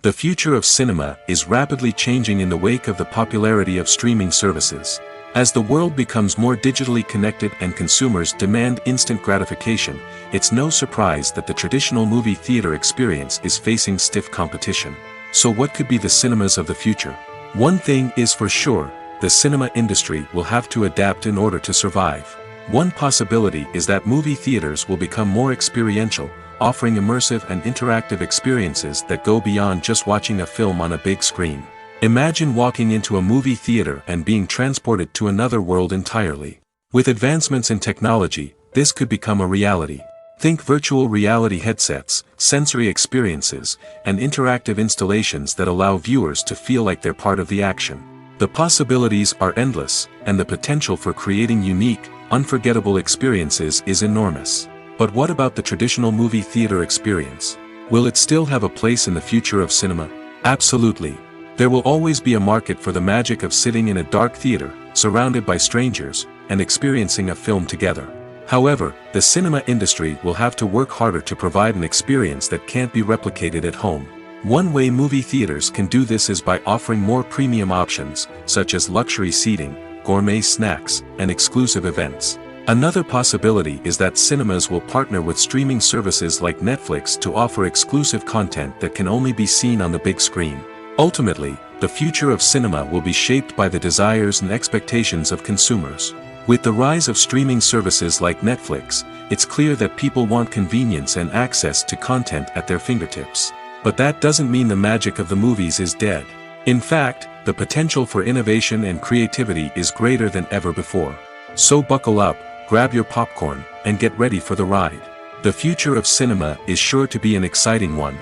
The future of cinema is rapidly changing in the wake of the popularity of streaming services. As the world becomes more digitally connected and consumers demand instant gratification, it's no surprise that the traditional movie theater experience is facing stiff competition. So what could be the cinemas of the future? One thing is for sure, the cinema industry will have to adapt in order to survive. One possibility is that movie theaters will become more experiential, offering immersive and interactive experiences that go beyond just watching a film on a big screen. Imagine walking into a movie theater and being transported to another world entirely. With advancements in technology, this could become a reality. Think virtual reality headsets, sensory experiences, and interactive installations that allow viewers to feel like they're part of the action. The possibilities are endless, and the potential for creating unique, unforgettable experiences is enormous. But what about the traditional movie theater experience? Will it still have a place in the future of cinema? Absolutely. There will always be a market for the magic of sitting in a dark theater, surrounded by strangers, and experiencing a film together. However, the cinema industry will have to work harder to provide an experience that can't be replicated at home. One way movie theaters can do this is by offering more premium options, such as luxury seating, gourmet snacks, and exclusive events. Another possibility is that cinemas will partner with streaming services like Netflix to offer exclusive content that can only be seen on the big screen. Ultimately, the future of cinema will be shaped by the desires and expectations of consumers. With the rise of streaming services like Netflix, it's clear that people want convenience and access to content at their fingertips. But that doesn't mean the magic of the movies is dead. In fact, the potential for innovation and creativity is greater than ever before. So buckle up, grab your popcorn, and get ready for the ride. The future of cinema is sure to be an exciting one.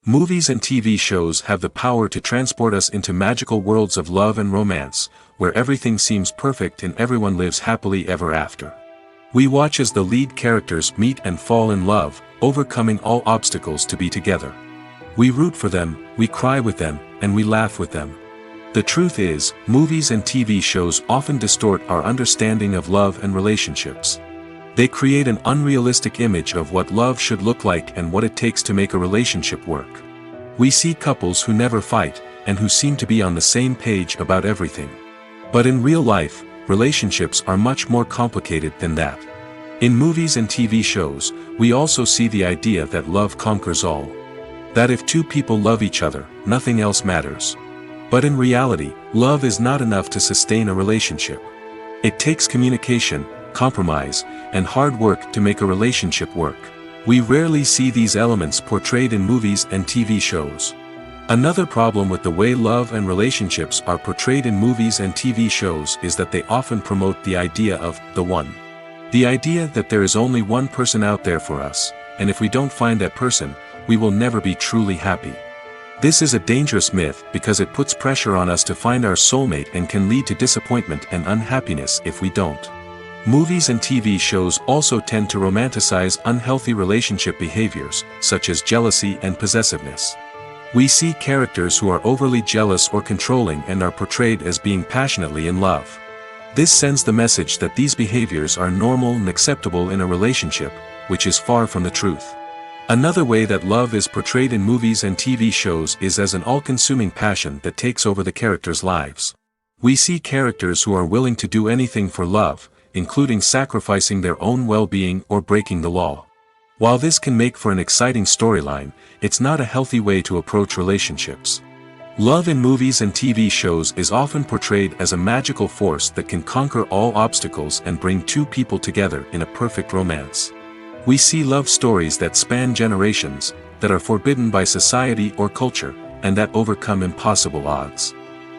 Movies and TV shows have the power to transport us into magical worlds of love and romance, where everything seems perfect and everyone lives happily ever after. We watch as the lead characters meet and fall in love, overcoming all obstacles to be together. We root for them, we cry with them, and we laugh with them. The truth is, movies and TV shows often distort our understanding of love and relationships. They create an unrealistic image of what love should look like and what it takes to make a relationship work. We see couples who never fight, and who seem to be on the same page about everything. But in real life, relationships are much more complicated than that. In movies and TV shows, we also see the idea that love conquers all. That if two people love each other, nothing else matters. But in reality, love is not enough to sustain a relationship. It takes communication, compromise, and hard work to make a relationship work. We rarely see these elements portrayed in movies and TV shows. Another problem with the way love and relationships are portrayed in movies and TV shows is that they often promote the idea of the one. The idea that there is only one person out there for us, and if we don't find that person, we will never be truly happy. This is a dangerous myth because it puts pressure on us to find our soulmate and can lead to disappointment and unhappiness if we don't. Movies and TV shows also tend to romanticize unhealthy relationship behaviors, such as jealousy and possessiveness. We see characters who are overly jealous or controlling and are portrayed as being passionately in love. This sends the message that these behaviors are normal and acceptable in a relationship, which is far from the truth. Another way that love is portrayed in movies and TV shows is as an all-consuming passion that takes over the characters' lives. We see characters who are willing to do anything for love, including sacrificing their own well-being or breaking the law. While this can make for an exciting storyline, it's not a healthy way to approach relationships. Love in movies and TV shows is often portrayed as a magical force that can conquer all obstacles and bring two people together in a perfect romance. We see love stories that span generations, that are forbidden by society or culture, and that overcome impossible odds.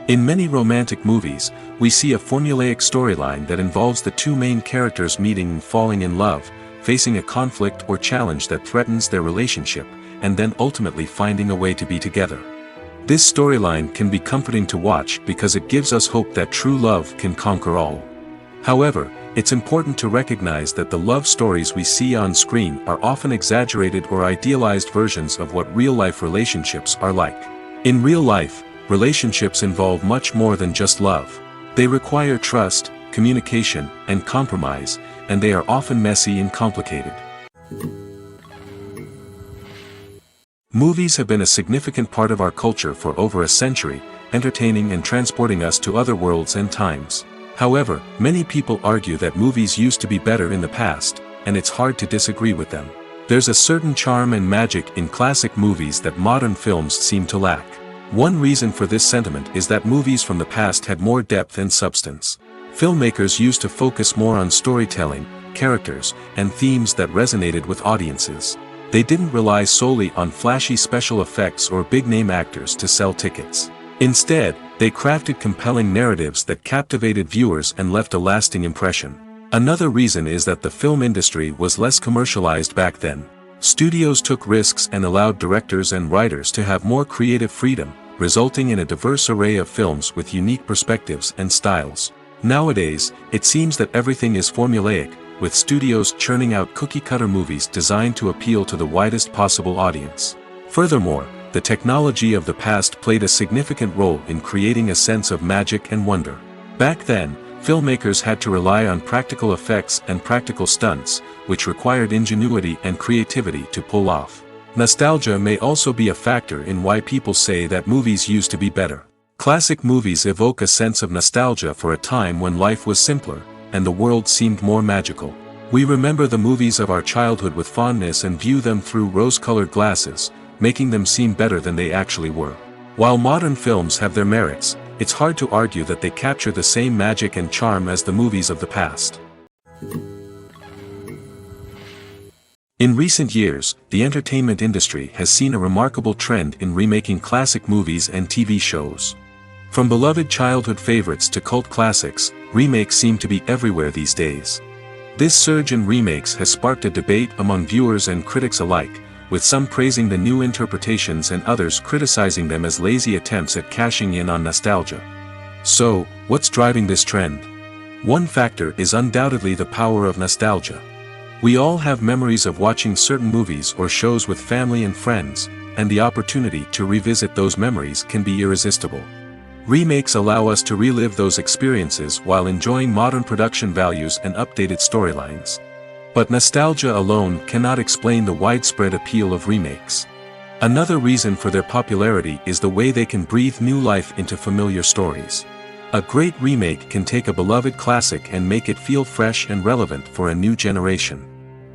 In many romantic movies, we see a formulaic storyline that involves the two main characters meeting and falling in love, facing a conflict or challenge that threatens their relationship, and then ultimately finding a way to be together. This storyline can be comforting to watch because it gives us hope that true love can conquer all. However, it's important to recognize that the love stories we see on screen are often exaggerated or idealized versions of what real-life relationships are like. In real life, relationships involve much more than just love. They require trust, communication, and compromise, and they are often messy and complicated. Movies have been a significant part of our culture for over a century, entertaining and transporting us to other worlds and times. However, many people argue that movies used to be better in the past, and it's hard to disagree with them. There's a certain charm and magic in classic movies that modern films seem to lack. One reason for this sentiment is that movies from the past had more depth and substance. Filmmakers used to focus more on storytelling, characters, and themes that resonated with audiences. They didn't rely solely on flashy special effects or big-name actors to sell tickets. Instead, they crafted compelling narratives that captivated viewers and left a lasting impression. Another reason is that the film industry was less commercialized back then. Studios took risks and allowed directors and writers to have more creative freedom, resulting in a diverse array of films with unique perspectives and styles. Nowadays, it seems that everything is formulaic, with studios churning out cookie-cutter movies designed to appeal to the widest possible audience. Furthermore, the technology of the past played a significant role in creating a sense of magic and wonder. Back then, filmmakers had to rely on practical effects and practical stunts, which required ingenuity and creativity to pull off. Nostalgia may also be a factor in why people say that movies used to be better. Classic movies evoke a sense of nostalgia for a time when life was simpler, and the world seemed more magical. We remember the movies of our childhood with fondness and view them through rose-colored glasses, making them seem better than they actually were. While modern films have their merits, it's hard to argue that they capture the same magic and charm as the movies of the past. In recent years, the entertainment industry has seen a remarkable trend in remaking classic movies and TV shows. From beloved childhood favorites to cult classics, remakes seem to be everywhere these days. This surge in remakes has sparked a debate among viewers and critics alike, with some praising the new interpretations and others criticizing them as lazy attempts at cashing in on nostalgia. So, what's driving this trend? One factor is undoubtedly the power of nostalgia. We all have memories of watching certain movies or shows with family and friends, and the opportunity to revisit those memories can be irresistible. Remakes allow us to relive those experiences while enjoying modern production values and updated storylines. But nostalgia alone cannot explain the widespread appeal of remakes. Another reason for their popularity is the way they can breathe new life into familiar stories. A great remake can take a beloved classic and make it feel fresh and relevant for a new generation.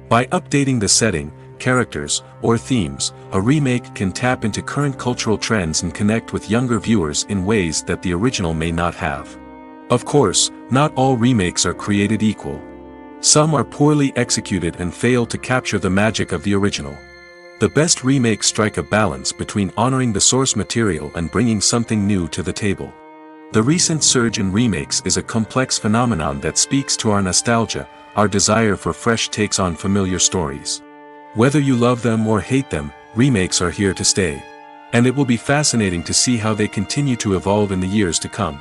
By updating the setting, characters, or themes, a remake can tap into current cultural trends and connect with younger viewers in ways that the original may not have. Of course, not all remakes are created equal. Some are poorly executed and fail to capture the magic of the original. The best remakes strike a balance between honoring the source material and bringing something new to the table. The recent surge in remakes is a complex phenomenon that speaks to our nostalgia, our desire for fresh takes on familiar stories. Whether you love them or hate them, remakes are here to stay. And it will be fascinating to see how they continue to evolve in the years to come.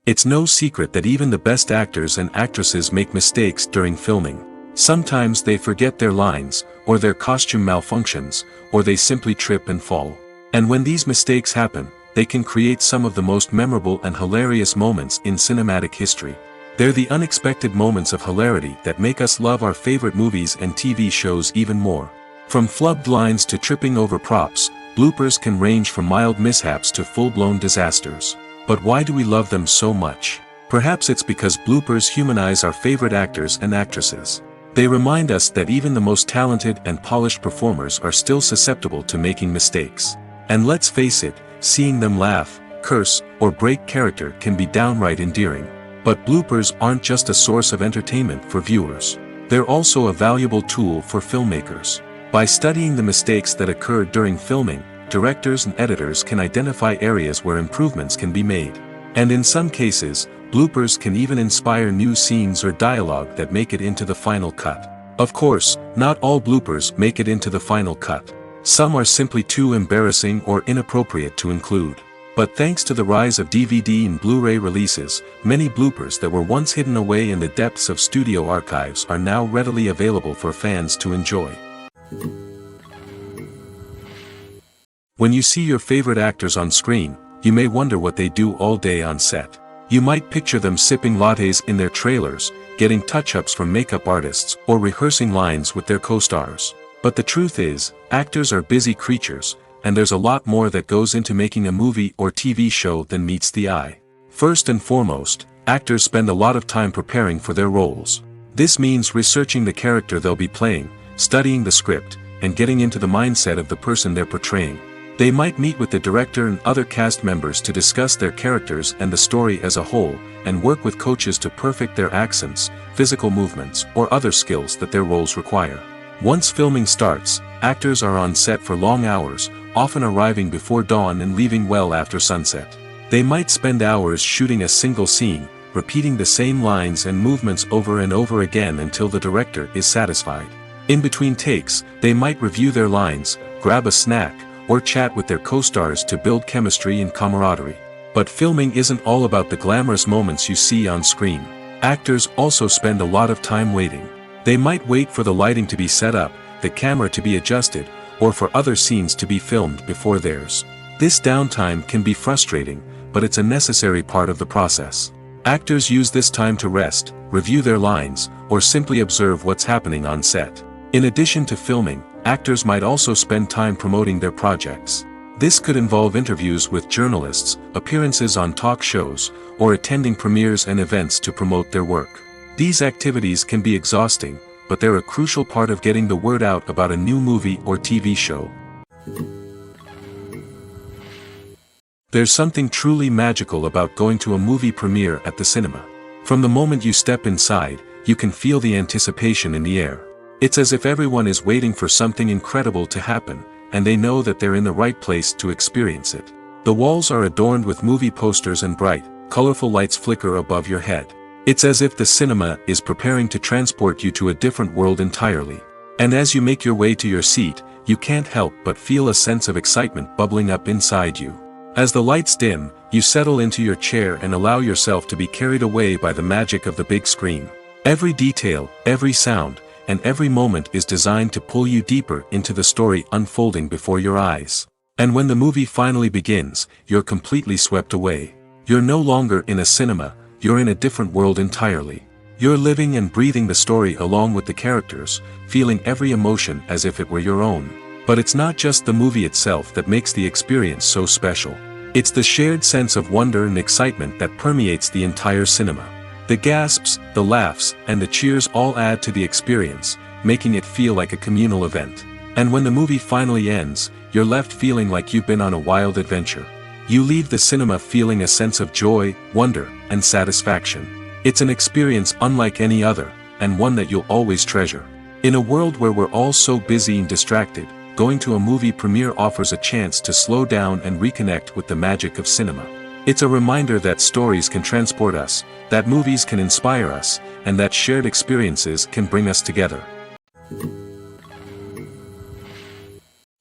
It's no secret that even the best actors and actresses make mistakes during filming. Sometimes they forget their lines, or their costume malfunctions, or they simply trip and fall. And when these mistakes happen, they can create some of the most memorable and hilarious moments in cinematic history. They're the unexpected moments of hilarity that make us love our favorite movies and TV shows even more. From flubbed lines to tripping over props, bloopers can range from mild mishaps to full-blown disasters. But why do we love them so much? Perhaps it's because bloopers humanize our favorite actors and actresses. They remind us that even the most talented and polished performers are still susceptible to making mistakes. And let's face it, seeing them laugh, curse, or break character can be downright endearing. But bloopers aren't just a source of entertainment for viewers. They're also a valuable tool for filmmakers. By studying the mistakes that occurred during filming, directors and editors can identify areas where improvements can be made. And in some cases, bloopers can even inspire new scenes or dialogue that make it into the final cut. Of course, not all bloopers make it into the final cut. Some are simply too embarrassing or inappropriate to include. But thanks to the rise of DVD and Blu-ray releases, many bloopers that were once hidden away in the depths of studio archives are now readily available for fans to enjoy. When you see your favorite actors on screen, you may wonder what they do all day on set. You might picture them sipping lattes in their trailers, getting touch-ups from makeup artists, or rehearsing lines with their co-stars. But the truth is, actors are busy creatures, and there's a lot more that goes into making a movie or TV show than meets the eye. First and foremost, actors spend a lot of time preparing for their roles. This means researching the character they'll be playing, studying the script, and getting into the mindset of the person they're portraying. They might meet with the director and other cast members to discuss their characters and the story as a whole, and work with coaches to perfect their accents, physical movements, or other skills that their roles require. Once filming starts, actors are on set for long hours, often arriving before dawn and leaving well after sunset. They might spend hours shooting a single scene, repeating the same lines and movements over and over again until the director is satisfied. In between takes, they might review their lines, grab a snack, or chat with their co-stars to build chemistry and camaraderie. But filming isn't all about the glamorous moments you see on screen. Actors also spend a lot of time waiting. They might wait for the lighting to be set up, the camera to be adjusted, or for other scenes to be filmed before theirs. This downtime can be frustrating, but it's a necessary part of the process. Actors use this time to rest, review their lines, or simply observe what's happening on set. In addition to filming, actors might also spend time promoting their projects. This could involve interviews with journalists, appearances on talk shows, or attending premieres and events to promote their work. These activities can be exhausting, but they're a crucial part of getting the word out about a new movie or TV show. There's something truly magical about going to a movie premiere at the cinema. From the moment you step inside, you can feel the anticipation in the air. It's as if everyone is waiting for something incredible to happen, and they know that they're in the right place to experience it. The walls are adorned with movie posters and bright, colorful lights flicker above your head. It's as if the cinema is preparing to transport you to a different world entirely. And as you make your way to your seat, you can't help but feel a sense of excitement bubbling up inside you. As the lights dim, you settle into your chair and allow yourself to be carried away by the magic of the big screen. Every detail, every sound, and every moment is designed to pull you deeper into the story unfolding before your eyes. And when the movie finally begins, you're completely swept away. You're no longer in a cinema, you're in a different world entirely. You're living and breathing the story along with the characters, feeling every emotion as if it were your own. But it's not just the movie itself that makes the experience so special. It's the shared sense of wonder and excitement that permeates the entire cinema. The gasps, the laughs, and the cheers all add to the experience, making it feel like a communal event. And when the movie finally ends, you're left feeling like you've been on a wild adventure. You leave the cinema feeling a sense of joy, wonder, and satisfaction. It's an experience unlike any other, and one that you'll always treasure. In a world where we're all so busy and distracted, going to a movie premiere offers a chance to slow down and reconnect with the magic of cinema. It's a reminder that stories can transport us, that movies can inspire us, and that shared experiences can bring us together.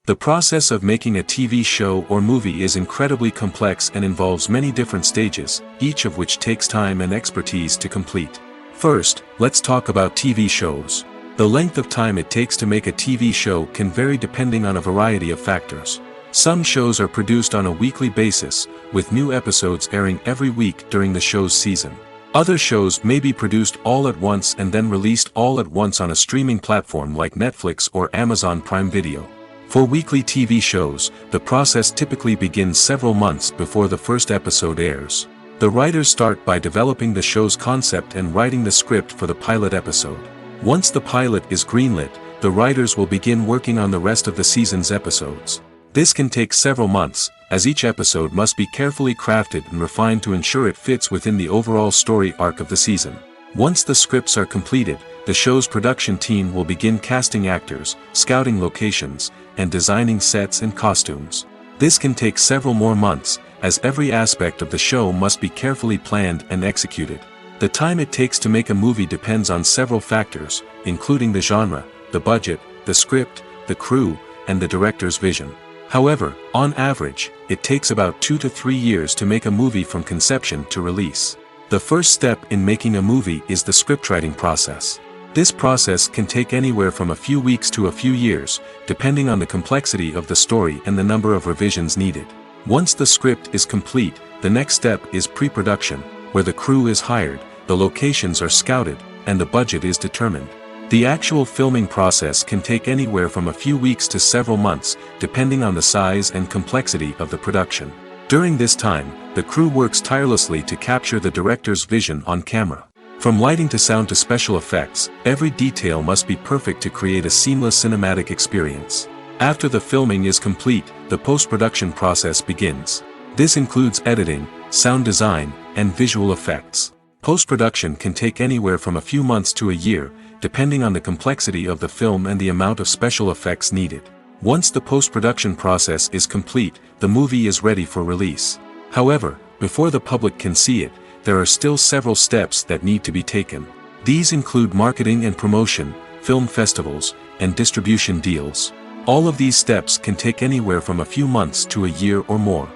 The process of making a TV show or movie is incredibly complex and involves many different stages, each of which takes time and expertise to complete. First, let's talk about TV shows. The length of time it takes to make a TV show can vary depending on a variety of factors. Some shows are produced on a weekly basis, with new episodes airing every week during the show's season. Other shows may be produced all at once and then released all at once on a streaming platform like Netflix or Amazon Prime Video. For weekly TV shows, the process typically begins several months before the first episode airs. The writers start by developing the show's concept and writing the script for the pilot episode. Once the pilot is greenlit, the writers will begin working on the rest of the season's episodes. This can take several months, as each episode must be carefully crafted and refined to ensure it fits within the overall story arc of the season. Once the scripts are completed, the show's production team will begin casting actors, scouting locations, and designing sets and costumes. This can take several more months, as every aspect of the show must be carefully planned and executed. The time it takes to make a movie depends on several factors, including the genre, the budget, the script, the crew, and the director's vision. However, on average, it takes about 2 to 3 years to make a movie from conception to release. The first step in making a movie is the scriptwriting process. This process can take anywhere from a few weeks to a few years, depending on the complexity of the story and the number of revisions needed. Once the script is complete, the next step is pre-production, where the crew is hired, the locations are scouted, and the budget is determined. The actual filming process can take anywhere from a few weeks to several months, depending on the size and complexity of the production. During this time, the crew works tirelessly to capture the director's vision on camera. From lighting to sound to special effects, every detail must be perfect to create a seamless cinematic experience. After the filming is complete, the post-production process begins. This includes editing, sound design, and visual effects. Post-production can take anywhere from a few months to a year, depending on the complexity of the film and the amount of special effects needed. Once the post-production process is complete, the movie is ready for release. However, before the public can see it, there are still several steps that need to be taken. These include marketing and promotion, film festivals, and distribution deals. All of these steps can take anywhere from a few months to a year or more.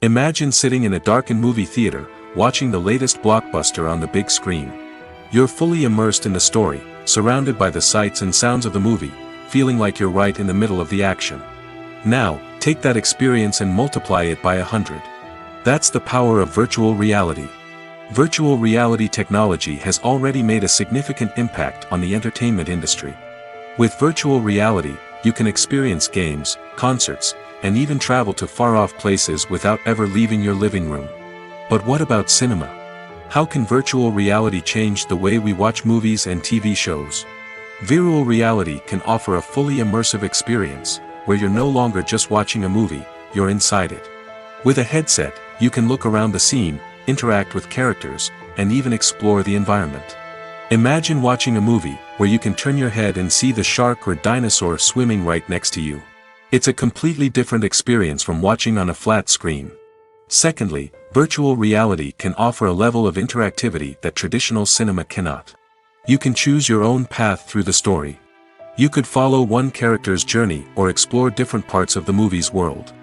Imagine sitting in a darkened movie theater, watching the latest blockbuster on the big screen. You're fully immersed in the story, surrounded by the sights and sounds of the movie, feeling like you're right in the middle of the action. Now, take that experience and multiply it by 100. That's the power of virtual reality. Virtual reality technology has already made a significant impact on the entertainment industry. With virtual reality, you can experience games, concerts, and even travel to far-off places without ever leaving your living room. But what about cinema? How can virtual reality change the way we watch movies and TV shows? Virtual reality can offer a fully immersive experience, where you're no longer just watching a movie, you're inside it. With a headset, you can look around the scene, interact with characters, and even explore the environment. Imagine watching a movie where you can turn your head and see the shark or dinosaur swimming right next to you. It's a completely different experience from watching on a flat screen. Secondly, virtual reality can offer a level of interactivity that traditional cinema cannot. You can choose your own path through the story. You could follow one character's journey or explore different parts of the movie's world.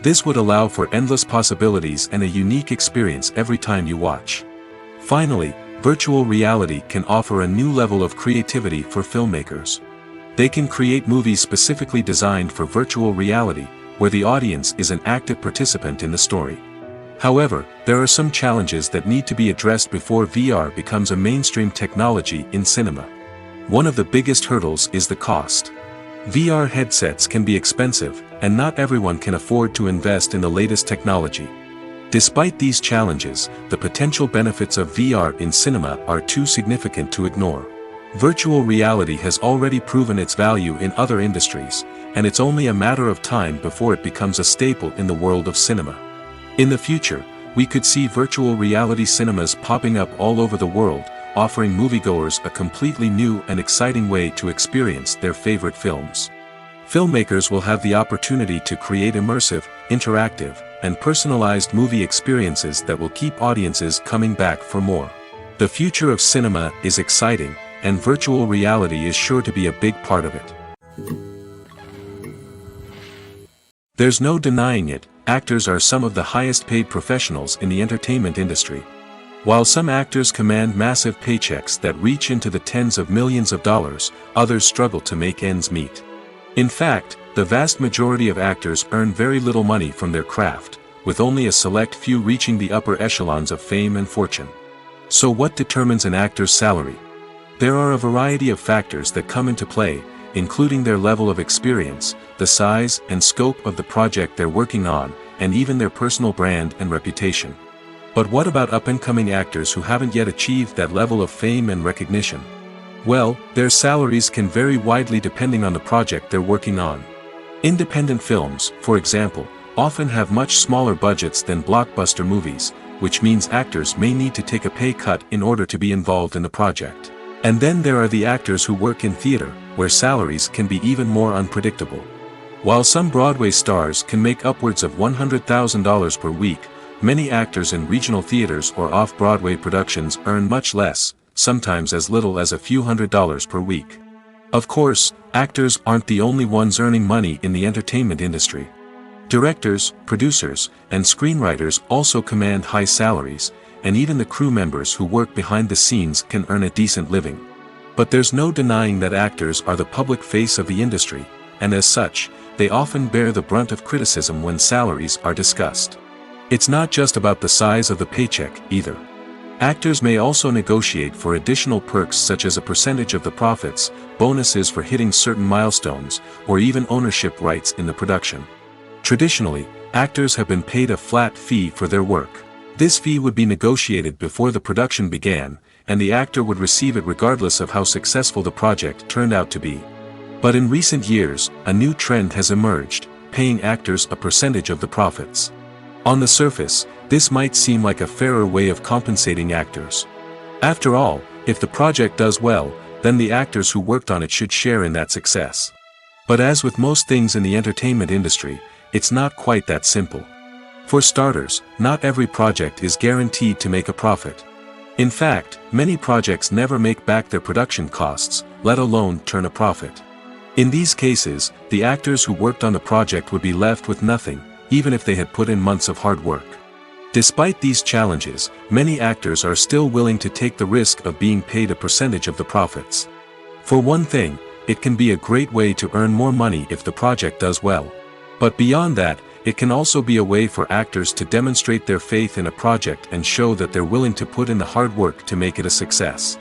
This would allow for endless possibilities and a unique experience every time you watch. Finally, virtual reality can offer a new level of creativity for filmmakers. They can create movies specifically designed for virtual reality, where the audience is an active participant in the story. However, there are some challenges that need to be addressed before VR becomes a mainstream technology in cinema. One of the biggest hurdles is the cost. VR headsets can be expensive, and not everyone can afford to invest in the latest technology. Despite these challenges, the potential benefits of VR in cinema are too significant to ignore. Virtual reality has already proven its value in other industries, and it's only a matter of time before it becomes a staple in the world of cinema. In the future, we could see virtual reality cinemas popping up all over the world, offering moviegoers a completely new and exciting way to experience their favorite films. Filmmakers will have the opportunity to create immersive, interactive, and personalized movie experiences that will keep audiences coming back for more. The future of cinema is exciting, and virtual reality is sure to be a big part of it. There's no denying it, actors are some of the highest paid professionals in the entertainment industry. While some actors command massive paychecks that reach into the tens of millions of dollars, others struggle to make ends meet. In fact, the vast majority of actors earn very little money from their craft, with only a select few reaching the upper echelons of fame and fortune. So what determines an actor's salary? There are a variety of factors that come into play, including their level of experience, the size and scope of the project they're working on, and even their personal brand and reputation. But what about up-and-coming actors who haven't yet achieved that level of fame and recognition? Well, their salaries can vary widely depending on the project they're working on. Independent films, for example, often have much smaller budgets than blockbuster movies, which means actors may need to take a pay cut in order to be involved in the project. And then there are the actors who work in theater, where salaries can be even more unpredictable. While some Broadway stars can make upwards of $100,000 per week, many actors in regional theaters or off-Broadway productions earn much less, sometimes as little as a few $100s per week. Of course, actors aren't the only ones earning money in the entertainment industry. Directors, producers, and screenwriters also command high salaries, and even the crew members who work behind the scenes can earn a decent living. But there's no denying that actors are the public face of the industry, and as such, they often bear the brunt of criticism when salaries are discussed. It's not just about the size of the paycheck, either. Actors may also negotiate for additional perks such as a percentage of the profits, bonuses for hitting certain milestones, or even ownership rights in the production. Traditionally, actors have been paid a flat fee for their work. This fee would be negotiated before the production began, and the actor would receive it regardless of how successful the project turned out to be. But in recent years, a new trend has emerged, paying actors a percentage of the profits. On the surface, this might seem like a fairer way of compensating actors. After all, if the project does well, then the actors who worked on it should share in that success. But as with most things in the entertainment industry, it's not quite that simple. For starters, not every project is guaranteed to make a profit. In fact, many projects never make back their production costs, let alone turn a profit. In these cases, the actors who worked on the project would be left with nothing, even if they had put in months of hard work. Despite these challenges, many actors are still willing to take the risk of being paid a percentage of the profits. For one thing, it can be a great way to earn more money if the project does well. But beyond that, it can also be a way for actors to demonstrate their faith in a project and show that they're willing to put in the hard work to make it a success.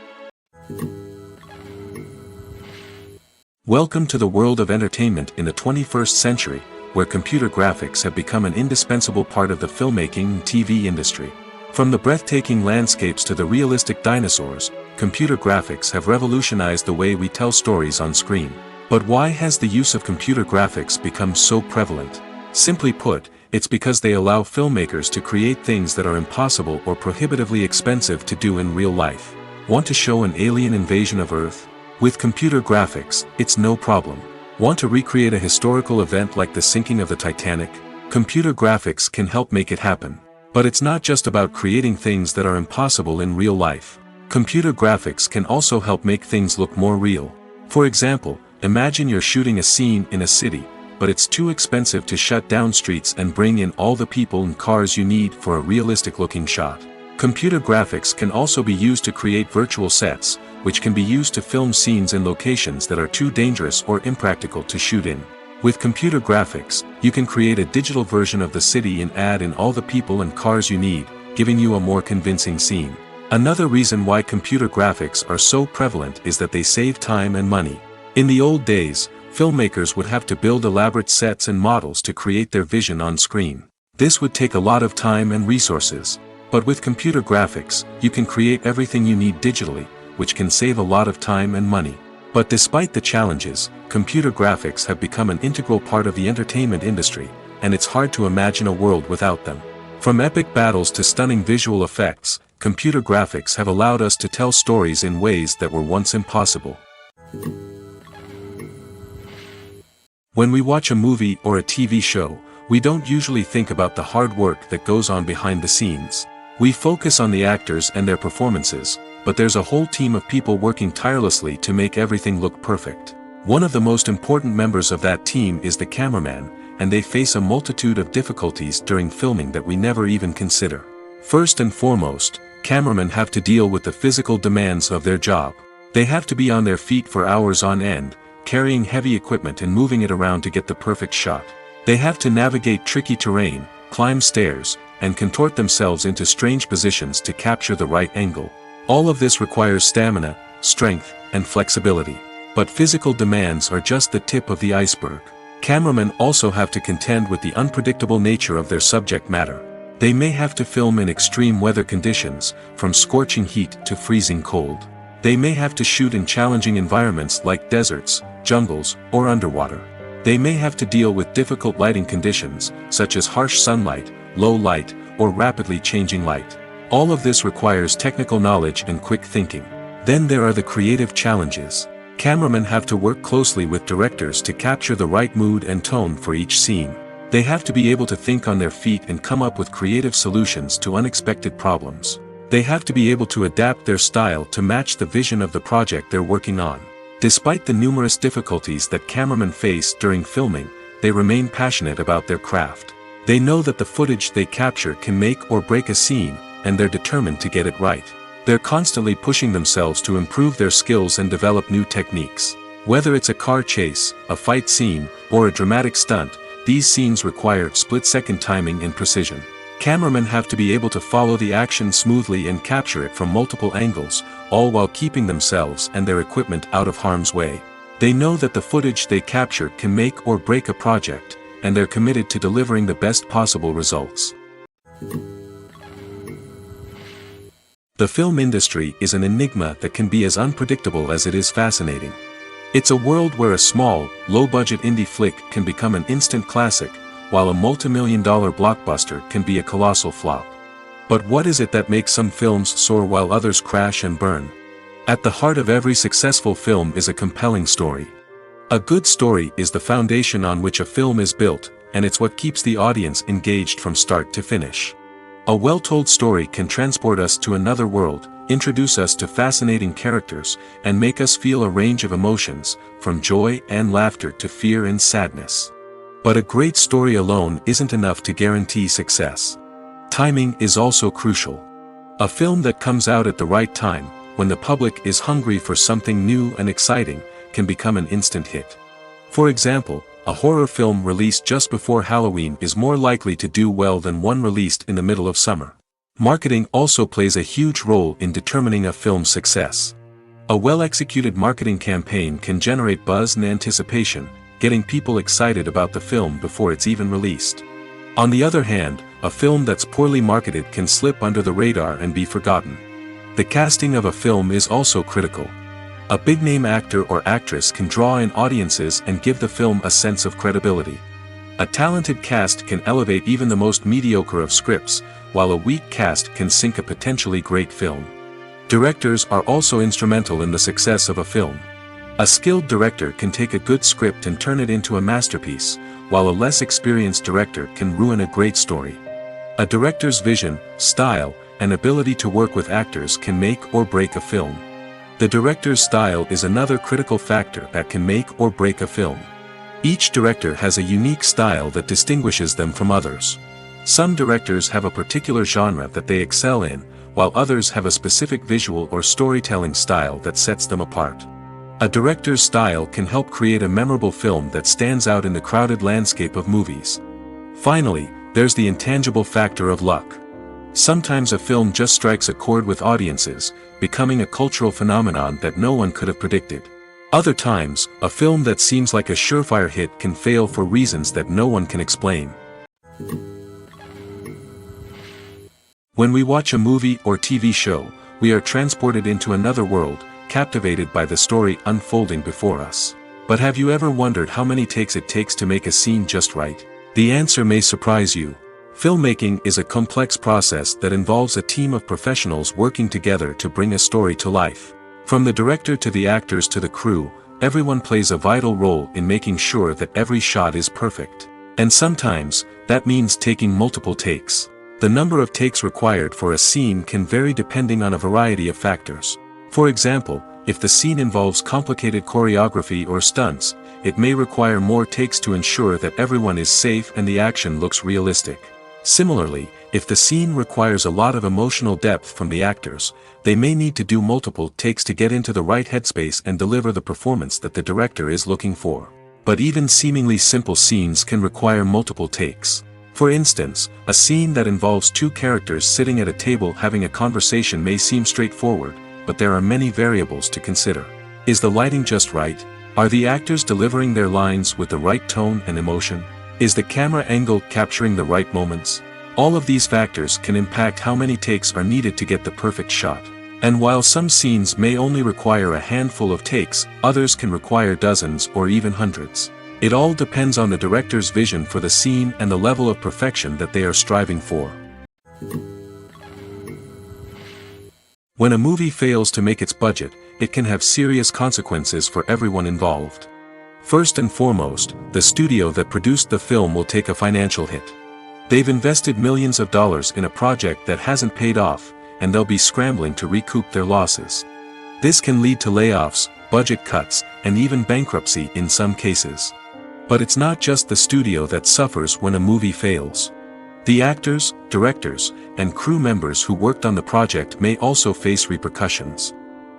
Welcome to the world of entertainment in the 21st century, where computer graphics have become an indispensable part of the filmmaking and TV industry. From the breathtaking landscapes to the realistic dinosaurs, computer graphics have revolutionized the way we tell stories on screen. But why has the use of computer graphics become so prevalent? Simply put, it's because they allow filmmakers to create things that are impossible or prohibitively expensive to do in real life. Want to show an alien invasion of Earth? With computer graphics, it's no problem. Want to recreate a historical event like the sinking of the Titanic? Computer graphics can help make it happen. But it's not just about creating things that are impossible in real life. Computer graphics can also help make things look more real. For example, imagine you're shooting a scene in a city, but it's too expensive to shut down streets and bring in all the people and cars you need for a realistic-looking shot. Computer graphics can also be used to create virtual sets, which can be used to film scenes in locations that are too dangerous or impractical to shoot in. With computer graphics, you can create a digital version of the city and add in all the people and cars you need, giving you a more convincing scene. Another reason why computer graphics are so prevalent is that they save time and money. In the old days, filmmakers would have to build elaborate sets and models to create their vision on screen. This would take a lot of time and resources. But with computer graphics, you can create everything you need digitally, which can save a lot of time and money. But despite the challenges, computer graphics have become an integral part of the entertainment industry, and it's hard to imagine a world without them. From epic battles to stunning visual effects, computer graphics have allowed us to tell stories in ways that were once impossible. When we watch a movie or a TV show, we don't usually think about the hard work that goes on behind the scenes. We focus on the actors and their performances, but there's a whole team of people working tirelessly to make everything look perfect. One of the most important members of that team is the cameraman, and they face a multitude of difficulties during filming that we never even consider. First and foremost, cameramen have to deal with the physical demands of their job. They have to be on their feet for hours on end, carrying heavy equipment and moving it around to get the perfect shot. They have to navigate tricky terrain, climb stairs, and contort themselves into strange positions to capture the right angle. All of this requires stamina, strength, and flexibility. But physical demands are just the tip of the iceberg. Cameramen also have to contend with the unpredictable nature of their subject matter. They may have to film in extreme weather conditions, from scorching heat to freezing cold. They may have to shoot in challenging environments like deserts, jungles, or underwater. They may have to deal with difficult lighting conditions, such as harsh sunlight, low light, or rapidly changing light. All of this requires technical knowledge and quick thinking. Then there are the creative challenges. Cameramen have to work closely with directors to capture the right mood and tone for each scene. They have to be able to think on their feet and come up with creative solutions to unexpected problems. They have to be able to adapt their style to match the vision of the project they're working on. Despite the numerous difficulties that cameramen face during filming, they remain passionate about their craft. They know that the footage they capture can make or break a scene, and they're determined to get it right. They're constantly pushing themselves to improve their skills and develop new techniques. Whether it's a car chase, a fight scene, or a dramatic stunt, these scenes require split-second timing and precision. Cameramen have to be able to follow the action smoothly and capture it from multiple angles, all while keeping themselves and their equipment out of harm's way. They know that the footage they capture can make or break a project, and they're committed to delivering the best possible results. The film industry is an enigma that can be as unpredictable as it is fascinating. It's a world where a small, low-budget indie flick can become an instant classic, while a multi-million-dollar blockbuster can be a colossal flop. But what is it that makes some films soar while others crash and burn? At the heart of every successful film is a compelling story. A good story is the foundation on which a film is built, and it's what keeps the audience engaged from start to finish. A well-told story can transport us to another world, introduce us to fascinating characters, and make us feel a range of emotions, from joy and laughter to fear and sadness. But a great story alone isn't enough to guarantee success. Timing is also crucial. A film that comes out at the right time, when the public is hungry for something new and exciting, can become an instant hit. For example, a horror film released just before Halloween is more likely to do well than one released in the middle of summer. Marketing also plays a huge role in determining a film's success. A well-executed marketing campaign can generate buzz and anticipation, getting people excited about the film before it's even released. On the other hand, a film that's poorly marketed can slip under the radar and be forgotten. The casting of a film is also critical. A big-name actor or actress can draw in audiences and give the film a sense of credibility. A talented cast can elevate even the most mediocre of scripts, while a weak cast can sink a potentially great film. Directors are also instrumental in the success of a film. A skilled director can take a good script and turn it into a masterpiece, while a less experienced director can ruin a great story. A director's vision, style, and ability to work with actors can make or break a film. The director's style is another critical factor that can make or break a film. Each director has a unique style that distinguishes them from others. Some directors have a particular genre that they excel in, while others have a specific visual or storytelling style that sets them apart. A director's style can help create a memorable film that stands out in the crowded landscape of movies. Finally, there's the intangible factor of luck. Sometimes a film just strikes a chord with audiences, becoming a cultural phenomenon that no one could have predicted. Other times, a film that seems like a surefire hit can fail for reasons that no one can explain. When we watch a movie or TV show, we are transported into another world, captivated by the story unfolding before us. But have you ever wondered how many takes it takes to make a scene just right? The answer may surprise you. Filmmaking is a complex process that involves a team of professionals working together to bring a story to life. From the director to the actors to the crew, everyone plays a vital role in making sure that every shot is perfect. And sometimes, that means taking multiple takes. The number of takes required for a scene can vary depending on a variety of factors. For example, if the scene involves complicated choreography or stunts, it may require more takes to ensure that everyone is safe and the action looks realistic. Similarly, if the scene requires a lot of emotional depth from the actors, they may need to do multiple takes to get into the right headspace and deliver the performance that the director is looking for. But even seemingly simple scenes can require multiple takes. For instance, a scene that involves two characters sitting at a table having a conversation may seem straightforward, but there are many variables to consider. Is the lighting just right? Are the actors delivering their lines with the right tone and emotion? Is the camera angle capturing the right moments? All of these factors can impact how many takes are needed to get the perfect shot. And while some scenes may only require a handful of takes, others can require dozens or even hundreds. It all depends on the director's vision for the scene and the level of perfection that they are striving for. When a movie fails to make its budget, it can have serious consequences for everyone involved. First and foremost, the studio that produced the film will take a financial hit. They've invested millions of dollars in a project that hasn't paid off, and they'll be scrambling to recoup their losses. This can lead to layoffs, budget cuts, and even bankruptcy in some cases. But it's not just the studio that suffers when a movie fails. The actors, directors, and crew members who worked on the project may also face repercussions.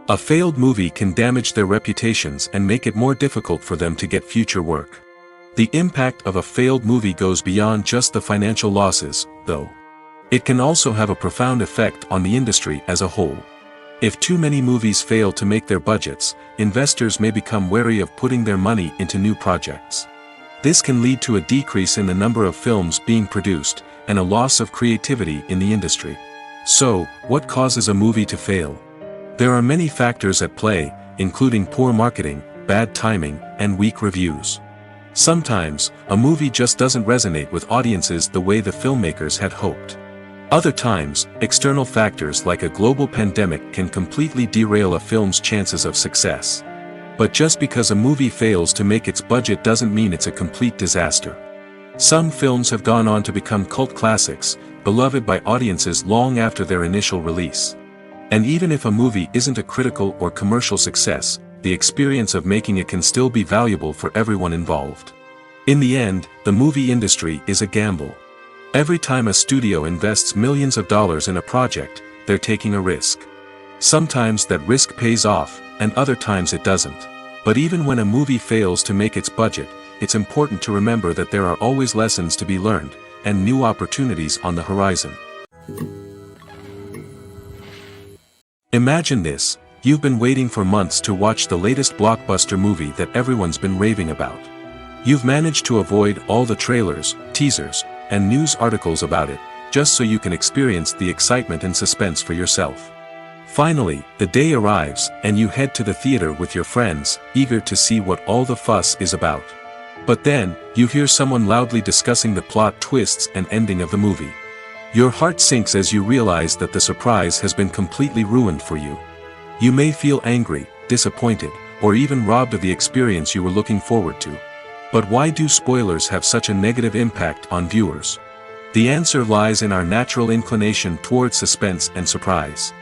A failed movie can damage their reputations and make it more difficult for them to get future work. The impact of a failed movie goes beyond just the financial losses, though. It can also have a profound effect on the industry as a whole. If too many movies fail to make their budgets, investors may become wary of putting their money into new projects. This can lead to a decrease in the number of films being produced, and a loss of creativity in the industry. So, what causes a movie to fail? There are many factors at play, including poor marketing, bad timing, and weak reviews. Sometimes, a movie just doesn't resonate with audiences the way the filmmakers had hoped. Other times, external factors like a global pandemic can completely derail a film's chances of success. But just because a movie fails to make its budget doesn't mean it's a complete disaster. Some films have gone on to become cult classics, beloved by audiences long after their initial release. And even if a movie isn't a critical or commercial success, the experience of making it can still be valuable for everyone involved. In the end, the movie industry is a gamble. Every time a studio invests millions of dollars in a project, they're taking a risk. Sometimes that risk pays off, and other times it doesn't. But even when a movie fails to make its budget, it's important to remember that there are always lessons to be learned, and new opportunities on the horizon. Imagine this: you've been waiting for months to watch the latest blockbuster movie that everyone's been raving about. You've managed to avoid all the trailers, teasers, and news articles about it, just so you can experience the excitement and suspense for yourself. Finally, the day arrives, and you head to the theater with your friends, eager to see what all the fuss is about. But then, you hear someone loudly discussing the plot twists and ending of the movie. Your heart sinks as you realize that the surprise has been completely ruined for you. You may feel angry, disappointed, or even robbed of the experience you were looking forward to. But why do spoilers have such a negative impact on viewers? The answer lies in our natural inclination toward suspense and surprise.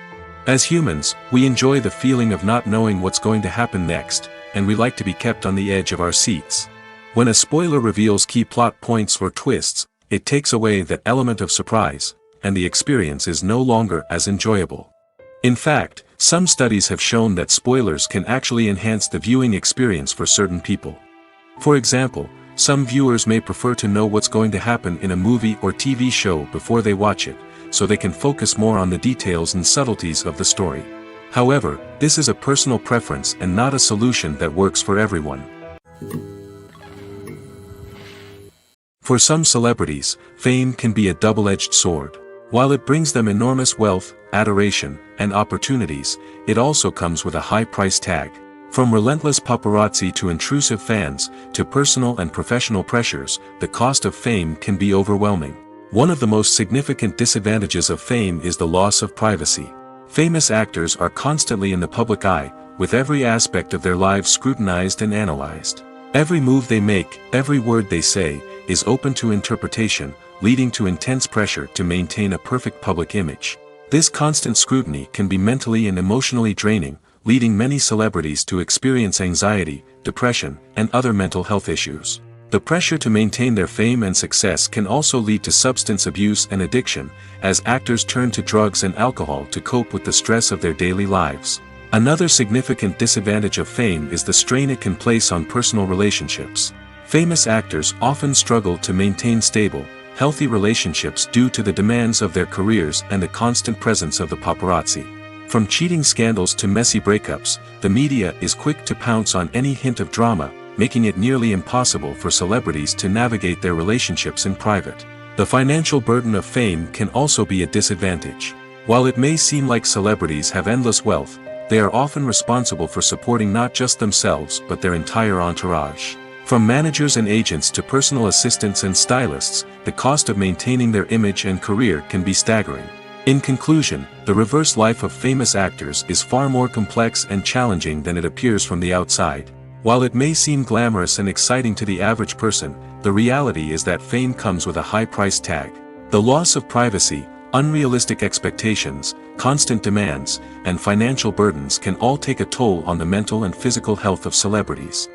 As humans, we enjoy the feeling of not knowing what's going to happen next, and we like to be kept on the edge of our seats. When a spoiler reveals key plot points or twists, it takes away that element of surprise, and the experience is no longer as enjoyable. In fact, some studies have shown that spoilers can actually enhance the viewing experience for certain people. For example, some viewers may prefer to know what's going to happen in a movie or TV show before they watch it, so they can focus more on the details and subtleties of the story. However, this is a personal preference and not a solution that works for everyone. For some celebrities, fame can be a double-edged sword. While it brings them enormous wealth, adoration, and opportunities, it also comes with a high price tag. From relentless paparazzi to intrusive fans, to personal and professional pressures, the cost of fame can be overwhelming. One of the most significant disadvantages of fame is the loss of privacy. Famous actors are constantly in the public eye, with every aspect of their lives scrutinized and analyzed. Every move they make, every word they say, is open to interpretation, leading to intense pressure to maintain a perfect public image. This constant scrutiny can be mentally and emotionally draining, leading many celebrities to experience anxiety, depression, and other mental health issues. The pressure to maintain their fame and success can also lead to substance abuse and addiction, as actors turn to drugs and alcohol to cope with the stress of their daily lives. Another significant disadvantage of fame is the strain it can place on personal relationships. Famous actors often struggle to maintain stable, healthy relationships due to the demands of their careers and the constant presence of the paparazzi. From cheating scandals to messy breakups, the media is quick to pounce on any hint of drama, making it nearly impossible for celebrities to navigate their relationships in private. The financial burden of fame can also be a disadvantage. While it may seem like celebrities have endless wealth, they are often responsible for supporting not just themselves but their entire entourage. From managers and agents to personal assistants and stylists, the cost of maintaining their image and career can be staggering. In conclusion, the reverse life of famous actors is far more complex and challenging than it appears from the outside. While it may seem glamorous and exciting to the average person, the reality is that fame comes with a high price tag. The loss of privacy, unrealistic expectations, constant demands, and financial burdens can all take a toll on the mental and physical health of celebrities.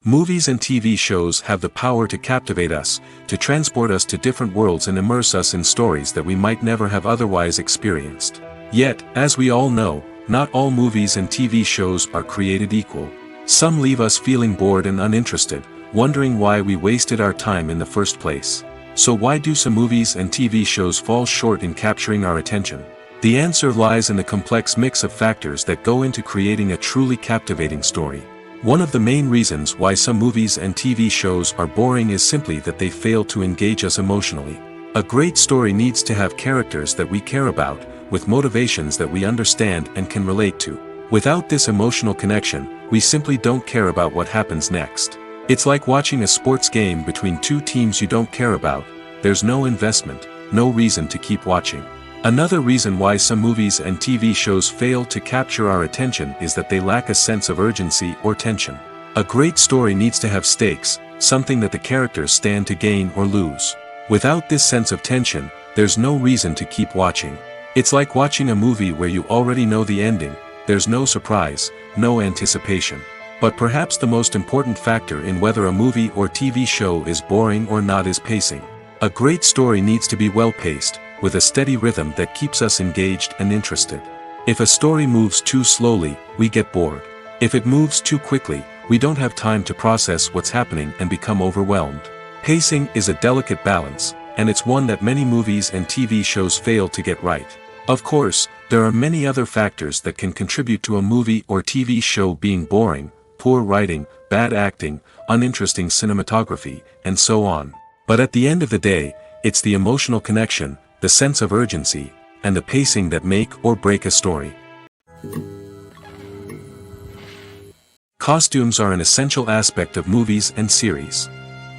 Movies and TV shows have the power to captivate us, to transport us to different worlds and immerse us in stories that we might never have otherwise experienced. Yet, as we all know, not all movies and TV shows are created equal. Some leave us feeling bored and uninterested, wondering why we wasted our time in the first place. So why do some movies and TV shows fall short in capturing our attention? The answer lies in the complex mix of factors that go into creating a truly captivating story. One of the main reasons why some movies and TV shows are boring is simply that they fail to engage us emotionally. A great story needs to have characters that we care about, with motivations that we understand and can relate to. Without this emotional connection, we simply don't care about what happens next. It's like watching a sports game between two teams you don't care about. There's no investment, no reason to keep watching. Another reason why some movies and TV shows fail to capture our attention is that they lack a sense of urgency or tension. A great story needs to have stakes, something that the characters stand to gain or lose. Without this sense of tension, there's no reason to keep watching. It's like watching a movie where you already know the ending. There's no surprise, no anticipation. But perhaps the most important factor in whether a movie or TV show is boring or not is pacing. A great story needs to be well-paced, with a steady rhythm that keeps us engaged and interested. If a story moves too slowly, we get bored. If it moves too quickly, we don't have time to process what's happening and become overwhelmed. Pacing is a delicate balance, and it's one that many movies and TV shows fail to get right. Of course, there are many other factors that can contribute to a movie or TV show being boring: poor writing, bad acting, uninteresting cinematography, and so on. But at the end of the day, it's the emotional connection, the sense of urgency, and the pacing that make or break a story. Costumes are an essential aspect of movies and series.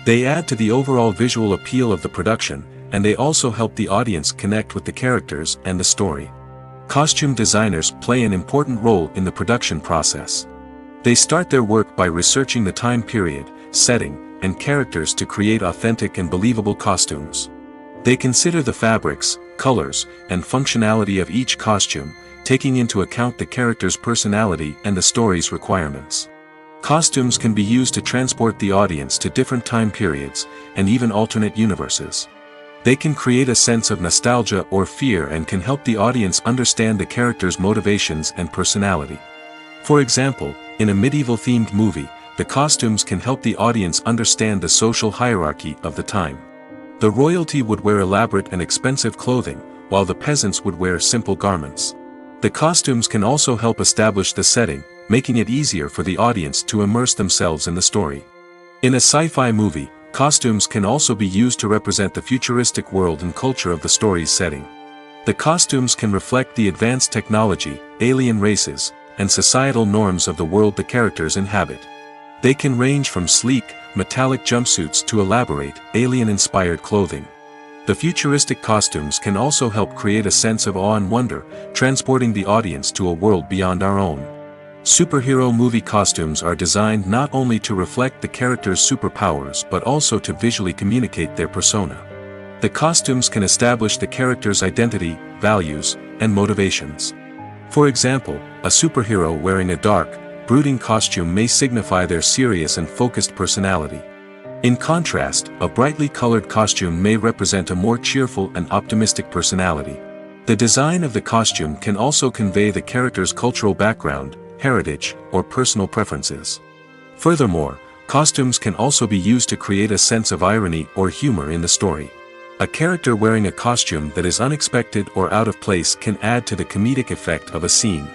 They add to the overall visual appeal of the production, and they also help the audience connect with the characters and the story. Costume designers play an important role in the production process. They start their work by researching the time period, setting, and characters to create authentic and believable costumes. They consider the fabrics, colors, and functionality of each costume, taking into account the character's personality and the story's requirements. Costumes can be used to transport the audience to different time periods, and even alternate universes. They can create a sense of nostalgia or fear and can help the audience understand the character's motivations and personality. For example, in a medieval-themed movie, the costumes can help the audience understand the social hierarchy of the time. The royalty would wear elaborate and expensive clothing, while the peasants would wear simple garments. The costumes can also help establish the setting, making it easier for the audience to immerse themselves in the story. In a sci-fi movie, costumes can also be used to represent the futuristic world and culture of the story's setting. The costumes can reflect the advanced technology, alien races, and societal norms of the world the characters inhabit. They can range from sleek, metallic jumpsuits to elaborate, alien-inspired clothing. The futuristic costumes can also help create a sense of awe and wonder, transporting the audience to a world beyond our own. Superhero movie costumes are designed not only to reflect the character's superpowers but also to visually communicate their persona. The costumes can establish the character's identity, values, and motivations. For example, a superhero wearing a dark, brooding costume may signify their serious and focused personality. In contrast, a brightly colored costume may represent a more cheerful and optimistic personality. The design of the costume can also convey the character's cultural background, heritage, or personal preferences. Furthermore, costumes can also be used to create a sense of irony or humor in the story. A character wearing a costume that is unexpected or out of place can add to the comedic effect of a scene.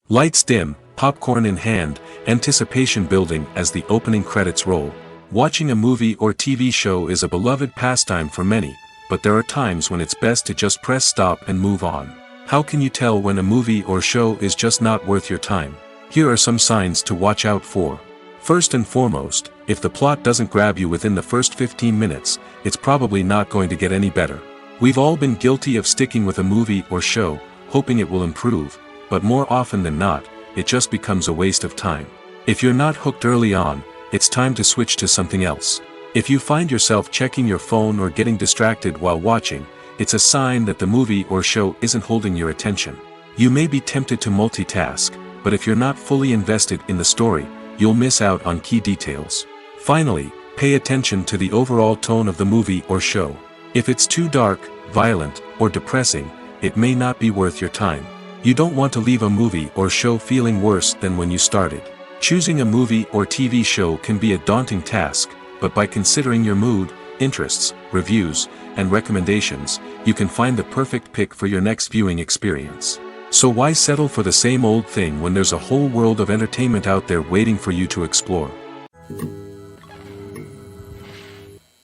Lights dim, popcorn in hand, anticipation building as the opening credits roll. Watching a movie or TV show is a beloved pastime for many, but there are times when it's best to just press stop and move on. How can you tell when a movie or show is just not worth your time? Here are some signs to watch out for. First and foremost, if the plot doesn't grab you within the first 15 minutes, it's probably not going to get any better. We've all been guilty of sticking with a movie or show, hoping it will improve, but more often than not, it just becomes a waste of time. If you're not hooked early on, it's time to switch to something else. If you find yourself checking your phone or getting distracted while watching, it's a sign that the movie or show isn't holding your attention. You may be tempted to multitask, but if you're not fully invested in the story, you'll miss out on key details. Finally, pay attention to the overall tone of the movie or show. If it's too dark, violent, or depressing, it may not be worth your time. You don't want to leave a movie or show feeling worse than when you started. Choosing a movie or TV show can be a daunting task, but by considering your mood, interests, reviews, and recommendations, you can find the perfect pick for your next viewing experience. So why settle for the same old thing when there's a whole world of entertainment out there waiting for you to explore?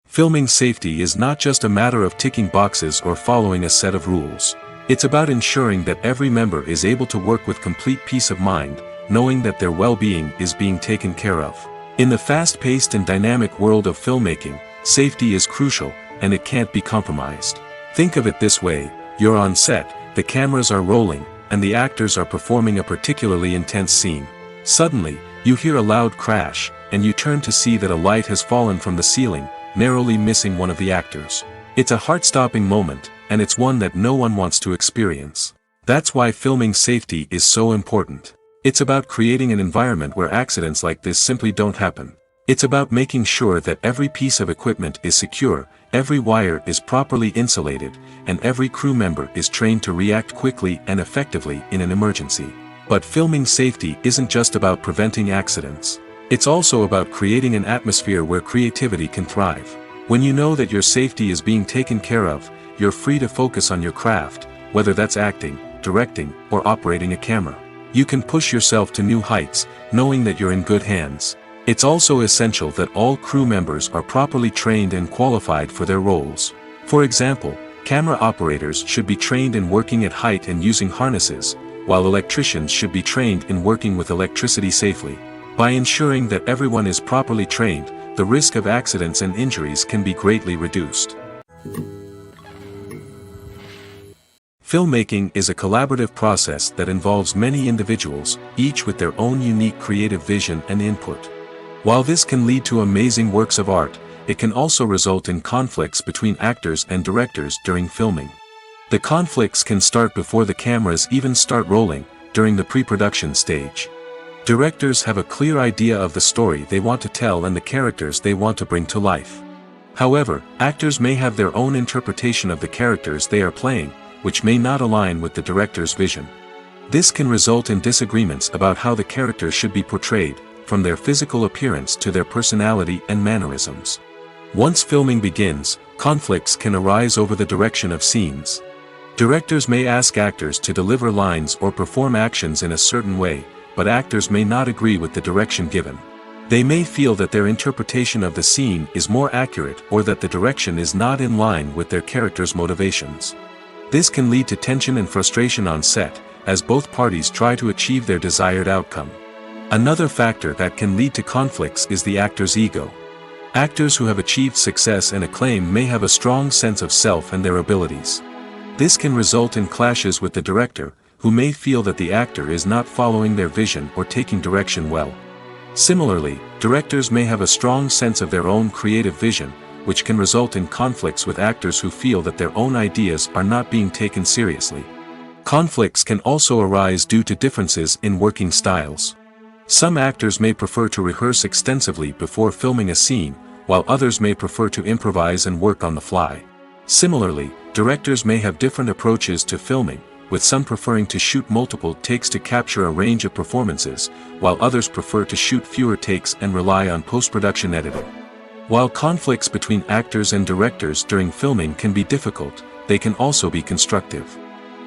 Filming safety is not just a matter of ticking boxes or following a set of rules. It's about ensuring that every member is able to work with complete peace of mind, knowing that their well-being is being taken care of. In the fast-paced and dynamic world of filmmaking, safety is crucial, and it can't be compromised. Think of it this way: you're on set, the cameras are rolling, and the actors are performing a particularly intense scene. Suddenly, you hear a loud crash, and you turn to see that a light has fallen from the ceiling, narrowly missing one of the actors. It's a heart-stopping moment, and it's one that no one wants to experience. That's why filming safety is so important. It's about creating an environment where accidents like this simply don't happen. It's about making sure that every piece of equipment is secure, every wire is properly insulated, and every crew member is trained to react quickly and effectively in an emergency. But filming safety isn't just about preventing accidents. It's also about creating an atmosphere where creativity can thrive. When you know that your safety is being taken care of, you're free to focus on your craft, whether that's acting, directing, or operating a camera. You can push yourself to new heights, knowing that you're in good hands. It's also essential that all crew members are properly trained and qualified for their roles. For example, camera operators should be trained in working at height and using harnesses, while electricians should be trained in working with electricity safely. By ensuring that everyone is properly trained, the risk of accidents and injuries can be greatly reduced. Filmmaking is a collaborative process that involves many individuals, each with their own unique creative vision and input. While this can lead to amazing works of art, it can also result in conflicts between actors and directors during filming. The conflicts can start before the cameras even start rolling, during the pre-production stage. Directors have a clear idea of the story they want to tell and the characters they want to bring to life. However, actors may have their own interpretation of the characters they are playing, which may not align with the director's vision. This can result in disagreements about how the characters should be portrayed, from their physical appearance to their personality and mannerisms. Once filming begins, conflicts can arise over the direction of scenes. Directors may ask actors to deliver lines or perform actions in a certain way, but actors may not agree with the direction given. They may feel that their interpretation of the scene is more accurate or that the direction is not in line with their character's motivations. This can lead to tension and frustration on set, as both parties try to achieve their desired outcome. Another factor that can lead to conflicts is the actor's ego. Actors who have achieved success and acclaim may have a strong sense of self and their abilities. This can result in clashes with the director, who may feel that the actor is not following their vision or taking direction well. Similarly, directors may have a strong sense of their own creative vision, which can result in conflicts with actors who feel that their own ideas are not being taken seriously. Conflicts can also arise due to differences in working styles. Some actors may prefer to rehearse extensively before filming a scene, while others may prefer to improvise and work on the fly. Similarly, directors may have different approaches to filming, with some preferring to shoot multiple takes to capture a range of performances, while others prefer to shoot fewer takes and rely on post-production editing. While conflicts between actors and directors during filming can be difficult, they can also be constructive.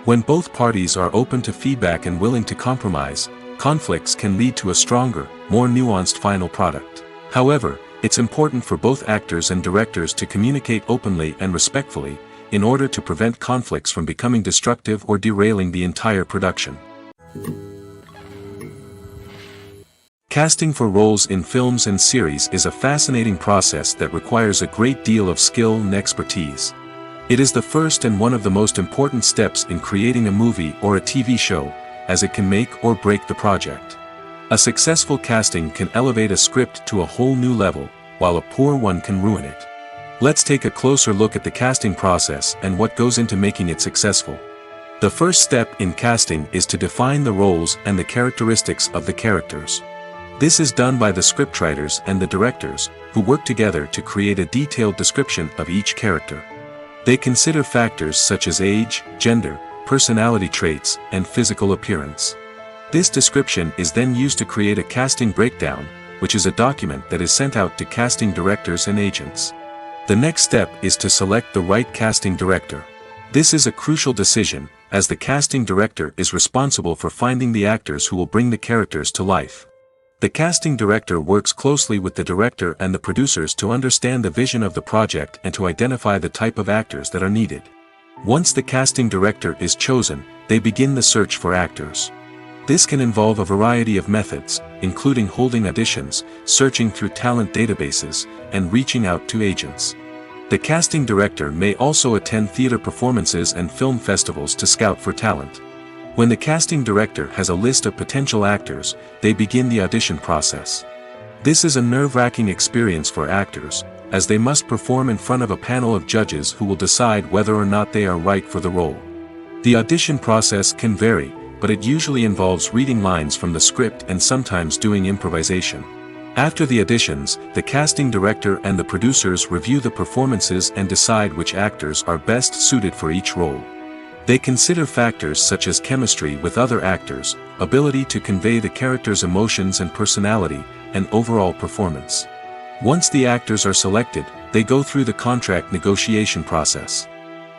When both parties are open to feedback and willing to compromise, conflicts can lead to a stronger, more nuanced final product. However, it's important for both actors and directors to communicate openly and respectfully, in order to prevent conflicts from becoming destructive or derailing the entire production. Casting for roles in films and series is a fascinating process that requires a great deal of skill and expertise. It is the first and one of the most important steps in creating a movie or a TV show, as it can make or break the project. A successful casting can elevate a script to a whole new level, while a poor one can ruin it. Let's take a closer look at the casting process and what goes into making it successful. The first step in casting is to define the roles and the characteristics of the characters. This is done by the scriptwriters and the directors, who work together to create a detailed description of each character. They consider factors such as age, gender, personality traits, and physical appearance. This description is then used to create a casting breakdown, which is a document that is sent out to casting directors and agents. The next step is to select the right casting director. This is a crucial decision, as the casting director is responsible for finding the actors who will bring the characters to life. The casting director works closely with the director and the producers to understand the vision of the project and to identify the type of actors that are needed. Once the casting director is chosen, they begin the search for actors. This can involve a variety of methods, including holding auditions, searching through talent databases, and reaching out to agents. The casting director may also attend theater performances and film festivals to scout for talent. When the casting director has a list of potential actors, they begin the audition process. This is a nerve-wracking experience for actors, as they must perform in front of a panel of judges who will decide whether or not they are right for the role. The audition process can vary, but it usually involves reading lines from the script and sometimes doing improvisation. After the auditions, the casting director and the producers review the performances and decide which actors are best suited for each role. They consider factors such as chemistry with other actors, ability to convey the character's emotions and personality, and overall performance. Once the actors are selected, they go through the contract negotiation process.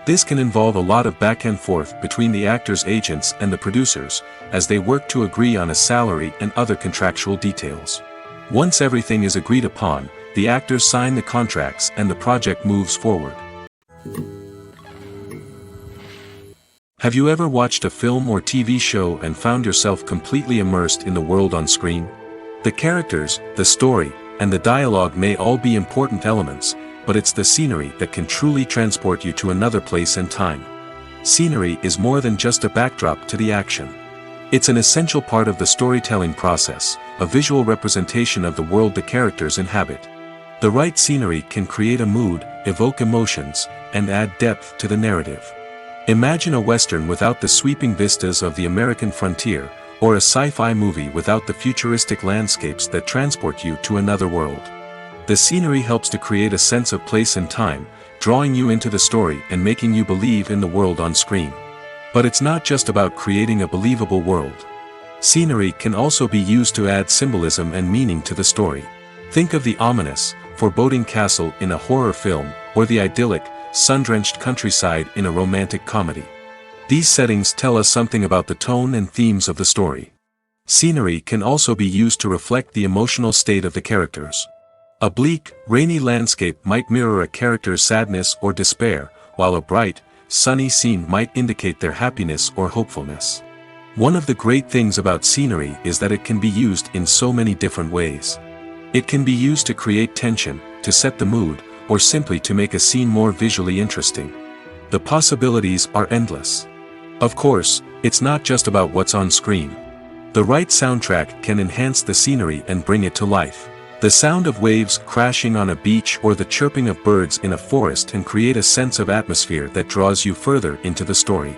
This can involve a lot of back and forth between the actors' agents and the producers, as they work to agree on a salary and other contractual details. Once everything is agreed upon, the actors sign the contracts and the project moves forward. Have you ever watched a film or TV show and found yourself completely immersed in the world on screen? The characters, the story, and the dialogue may all be important elements, but it's the scenery that can truly transport you to another place and time. Scenery is more than just a backdrop to the action. It's an essential part of the storytelling process, a visual representation of the world the characters inhabit. The right scenery can create a mood, evoke emotions, and add depth to the narrative. Imagine a Western without the sweeping vistas of the American frontier, or a sci-fi movie without the futuristic landscapes that transport you to another world. The scenery helps to create a sense of place and time, drawing you into the story and making you believe in the world on screen. But it's not just about creating a believable world. Scenery can also be used to add symbolism and meaning to the story. Think of the ominous, foreboding castle in a horror film, or the idyllic, sun-drenched countryside in a romantic comedy. These settings tell us something about the tone and themes of the story. Scenery can also be used to reflect the emotional state of the characters. A bleak, rainy landscape might mirror a character's sadness or despair, while a bright, sunny scene might indicate their happiness or hopefulness. One of the great things about scenery is that it can be used in so many different ways. It can be used to create tension, to set the mood, or simply to make a scene more visually interesting. The possibilities are endless. Of course, it's not just about what's on screen. The right soundtrack can enhance the scenery and bring it to life. The sound of waves crashing on a beach or the chirping of birds in a forest can create a sense of atmosphere that draws you further into the story.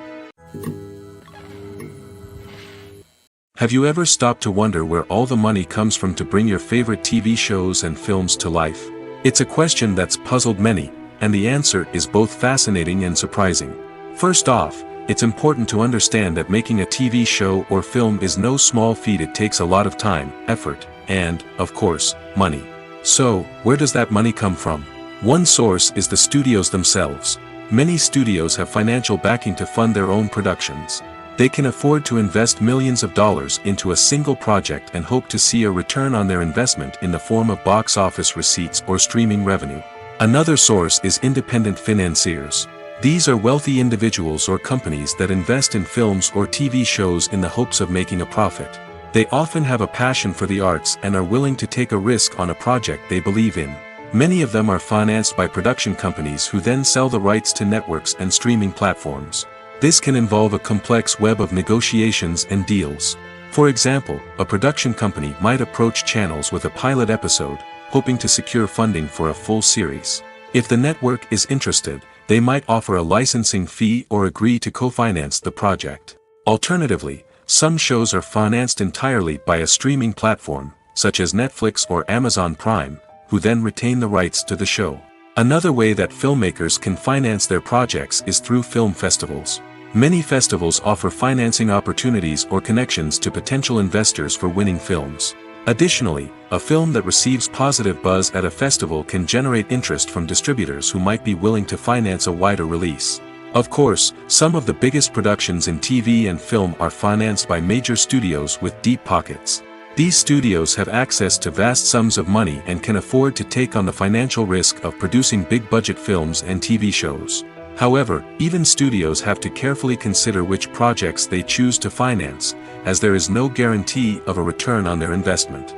Have you ever stopped to wonder where all the money comes from to bring your favorite TV shows and films to life? It's a question that's puzzled many, and the answer is both fascinating and surprising. First off, it's important to understand that making a TV show or film is no small feat. It takes a lot of time, effort, and, of course, money. So, where does that money come from? One source is the studios themselves. Many studios have financial backing to fund their own productions. They can afford to invest millions of dollars into a single project and hope to see a return on their investment in the form of box office receipts or streaming revenue. Another source is independent financiers. These are wealthy individuals or companies that invest in films or TV shows in the hopes of making a profit. They often have a passion for the arts and are willing to take a risk on a project they believe in. Many of them are financed by production companies who then sell the rights to networks and streaming platforms. This can involve a complex web of negotiations and deals. For example, a production company might approach channels with a pilot episode, hoping to secure funding for a full series. If the network is interested, they might offer a licensing fee or agree to co-finance the project. Alternatively, some shows are financed entirely by a streaming platform, such as Netflix or Amazon Prime, who then retain the rights to the show. Another way that filmmakers can finance their projects is through film festivals. Many festivals offer financing opportunities or connections to potential investors for winning films. Additionally, a film that receives positive buzz at a festival can generate interest from distributors who might be willing to finance a wider release. Of course, some of the biggest productions in TV and film are financed by major studios with deep pockets. These studios have access to vast sums of money and can afford to take on the financial risk of producing big-budget films and TV shows. However, even studios have to carefully consider which projects they choose to finance, as there is no guarantee of a return on their investment.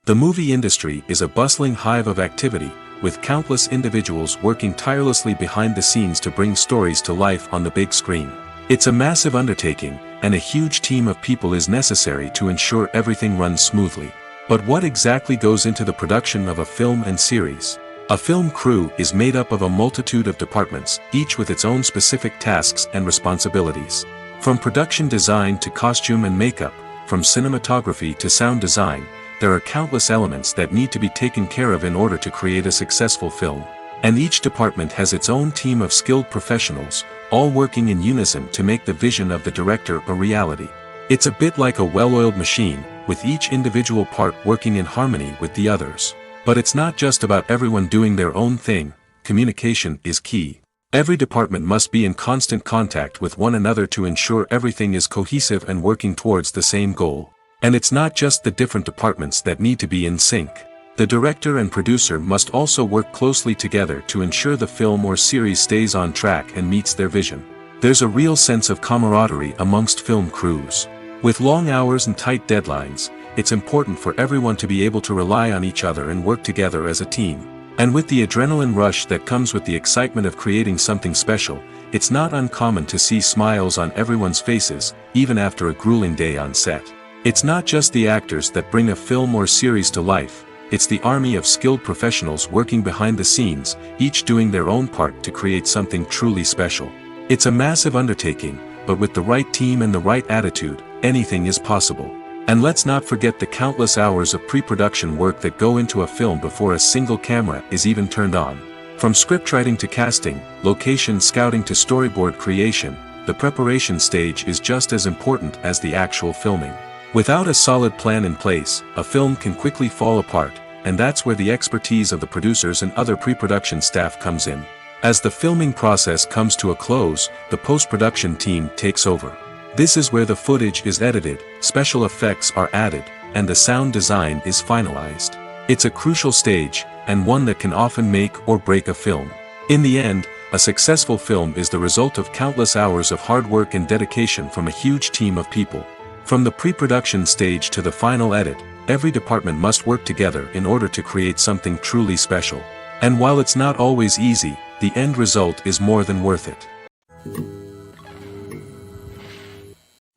The movie industry is a bustling hive of activity, with countless individuals working tirelessly behind the scenes to bring stories to life on the big screen. It's a massive undertaking, and a huge team of people is necessary to ensure everything runs smoothly. But what exactly goes into the production of a film and series? A film crew is made up of a multitude of departments, each with its own specific tasks and responsibilities. From production design to costume and makeup, from cinematography to sound design, there are countless elements that need to be taken care of in order to create a successful film. And each department has its own team of skilled professionals, all working in unison to make the vision of the director a reality. It's a bit like a well-oiled machine, with each individual part working in harmony with the others. But it's not just about everyone doing their own thing. Communication is key. Every department must be in constant contact with one another to ensure everything is cohesive and working towards the same goal. And it's not just the different departments that need to be in sync. The director and producer must also work closely together to ensure the film or series stays on track and meets their vision. There's a real sense of camaraderie amongst film crews. With long hours and tight deadlines, it's important for everyone to be able to rely on each other and work together as a team. And with the adrenaline rush that comes with the excitement of creating something special, it's not uncommon to see smiles on everyone's faces, even after a grueling day on set. It's not just the actors that bring a film or series to life, it's the army of skilled professionals working behind the scenes, each doing their own part to create something truly special. It's a massive undertaking, but with the right team and the right attitude, anything is possible. And let's not forget the countless hours of pre-production work that go into a film before a single camera is even turned on. From scriptwriting to casting, location scouting to storyboard creation, the preparation stage is just as important as the actual filming. Without a solid plan in place, a film can quickly fall apart, and that's where the expertise of the producers and other pre-production staff comes in. As the filming process comes to a close, the post-production team takes over. This is where the footage is edited, special effects are added, and the sound design is finalized. It's a crucial stage, and one that can often make or break a film. In the end, a successful film is the result of countless hours of hard work and dedication from a huge team of people. From the pre-production stage to the final edit, every department must work together in order to create something truly special. And while it's not always easy, the end result is more than worth it.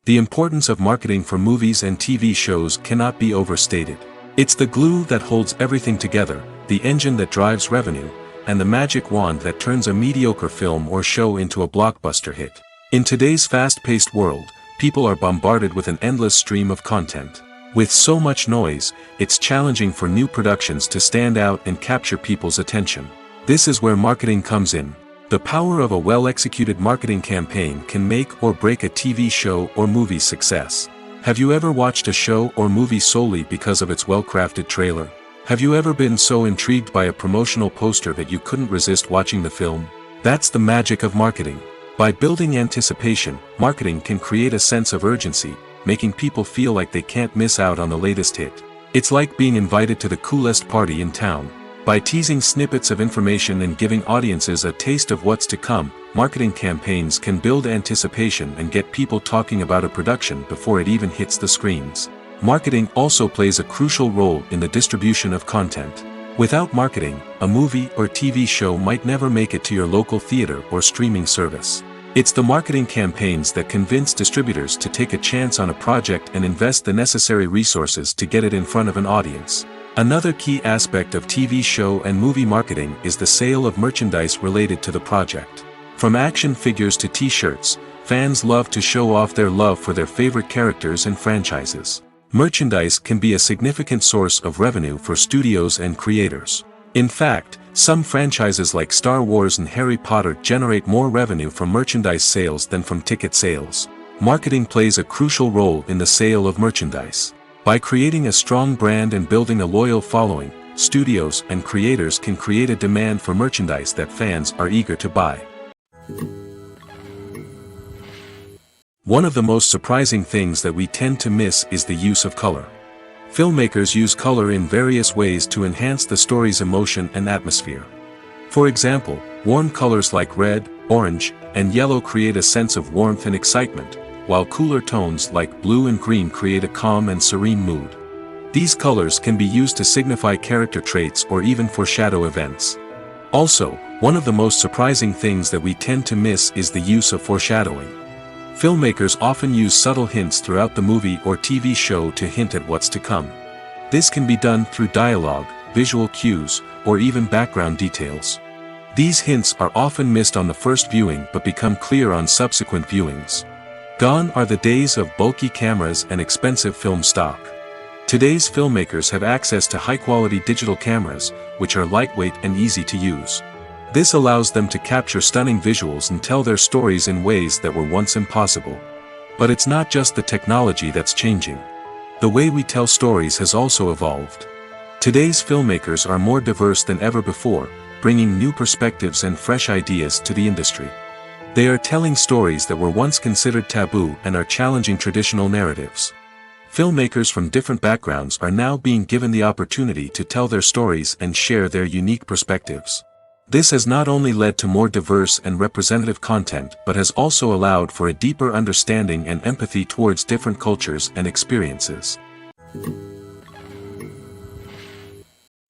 The importance of marketing for movies and TV shows cannot be overstated. It's the glue that holds everything together, the engine that drives revenue, and the magic wand that turns a mediocre film or show into a blockbuster hit. In today's fast-paced world, people are bombarded with an endless stream of content. With so much noise, it's challenging for new productions to stand out and capture people's attention. This is where marketing comes in. The power of a well-executed marketing campaign can make or break a TV show or movie's success. Have you ever watched a show or movie solely because of its well-crafted trailer? Have you ever been so intrigued by a promotional poster that you couldn't resist watching the film? That's the magic of marketing. By building anticipation, marketing can create a sense of urgency, making people feel like they can't miss out on the latest hit. It's like being invited to the coolest party in town. By teasing snippets of information and giving audiences a taste of what's to come, marketing campaigns can build anticipation and get people talking about a production before it even hits the screens. Marketing also plays a crucial role in the distribution of content. Without marketing, a movie or TV show might never make it to your local theater or streaming service. It's the marketing campaigns that convince distributors to take a chance on a project and invest the necessary resources to get it in front of an audience. Another key aspect of TV show and movie marketing is the sale of merchandise related to the project. From action figures to t-shirts, fans love to show off their love for their favorite characters and franchises. Merchandise can be a significant source of revenue for studios and creators. In fact, some franchises like Star Wars and Harry Potter generate more revenue from merchandise sales than from ticket sales. Marketing plays a crucial role in the sale of merchandise. By creating a strong brand and building a loyal following, studios and creators can create a demand for merchandise that fans are eager to buy. One of the most surprising things that we tend to miss is the use of color. Filmmakers use color in various ways to enhance the story's emotion and atmosphere. For example, warm colors like red, orange, and yellow create a sense of warmth and excitement, while cooler tones like blue and green create a calm and serene mood. These colors can be used to signify character traits or even foreshadow events. Also, one of the most surprising things that we tend to miss is the use of foreshadowing. Filmmakers often use subtle hints throughout the movie or TV show to hint at what's to come. This can be done through dialogue, visual cues, or even background details. These hints are often missed on the first viewing but become clear on subsequent viewings. Gone are the days of bulky cameras and expensive film stock. Today's filmmakers have access to high-quality digital cameras, which are lightweight and easy to use. This allows them to capture stunning visuals and tell their stories in ways that were once impossible. But it's not just the technology that's changing. The way we tell stories has also evolved. Today's filmmakers are more diverse than ever before, bringing new perspectives and fresh ideas to the industry. They are telling stories that were once considered taboo and are challenging traditional narratives. Filmmakers from different backgrounds are now being given the opportunity to tell their stories and share their unique perspectives. This has not only led to more diverse and representative content but has also allowed for a deeper understanding and empathy towards different cultures and experiences.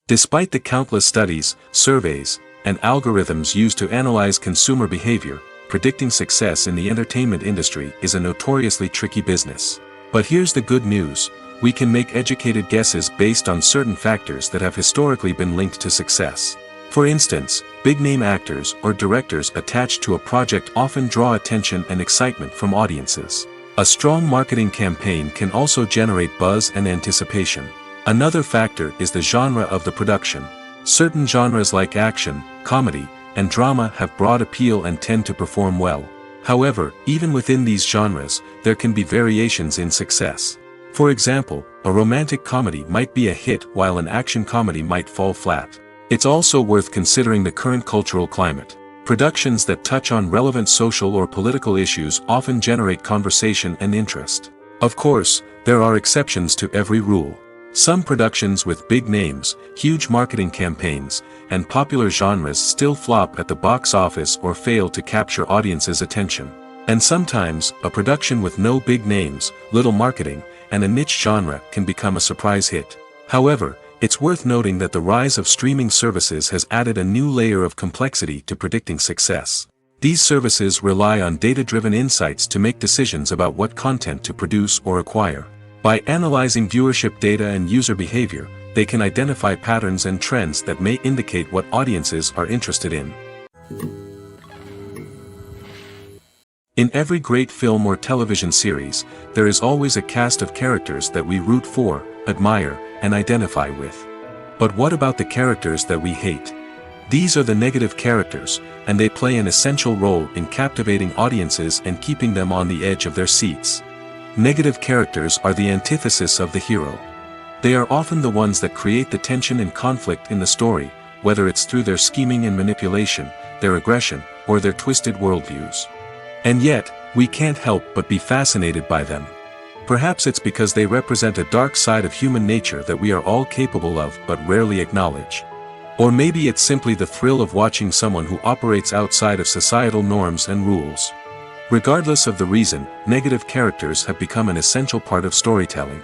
Despite the countless studies, surveys, and algorithms used to analyze consumer behavior, predicting success in the entertainment industry is a notoriously tricky business. But here's the good news: we can make educated guesses based on certain factors that have historically been linked to success. For instance, big-name actors or directors attached to a project often draw attention and excitement from audiences. A strong marketing campaign can also generate buzz and anticipation. Another factor is the genre of the production. Certain genres like action, comedy, and drama have broad appeal and tend to perform well. However, even within these genres, there can be variations in success. For example, a romantic comedy might be a hit while an action comedy might fall flat. It's also worth considering the current cultural climate. Productions that touch on relevant social or political issues often generate conversation and interest. Of course, there are exceptions to every rule. Some productions with big names, huge marketing campaigns, and popular genres still flop at the box office or fail to capture audiences' attention. And sometimes, a production with no big names, little marketing, and a niche genre can become a surprise hit. However, it's worth noting that the rise of streaming services has added a new layer of complexity to predicting success. These services rely on data-driven insights to make decisions about what content to produce or acquire. By analyzing viewership data and user behavior, they can identify patterns and trends that may indicate what audiences are interested in. In every great film or television series, there is always a cast of characters that we root for, admire, and identify with. But what about the characters that we hate? These are the negative characters, and they play an essential role in captivating audiences and keeping them on the edge of their seats. Negative characters are the antithesis of the hero. They are often the ones that create the tension and conflict in the story, whether it's through their scheming and manipulation, their aggression, or their twisted worldviews. And yet, we can't help but be fascinated by them. Perhaps it's because they represent a dark side of human nature that we are all capable of but rarely acknowledge. Or maybe it's simply the thrill of watching someone who operates outside of societal norms and rules. Regardless of the reason, negative characters have become an essential part of storytelling.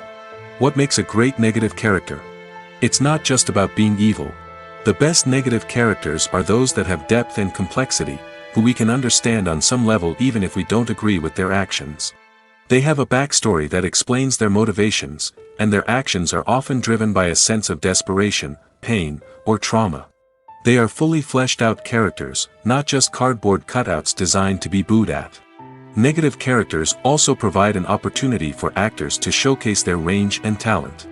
What makes a great negative character? It's not just about being evil. The best negative characters are those that have depth and complexity, who we can understand on some level even if we don't agree with their actions. They have a backstory that explains their motivations, and their actions are often driven by a sense of desperation, pain, or trauma. They are fully fleshed out characters, not just cardboard cutouts designed to be booed at. Negative characters also provide an opportunity for actors to showcase their range and talent.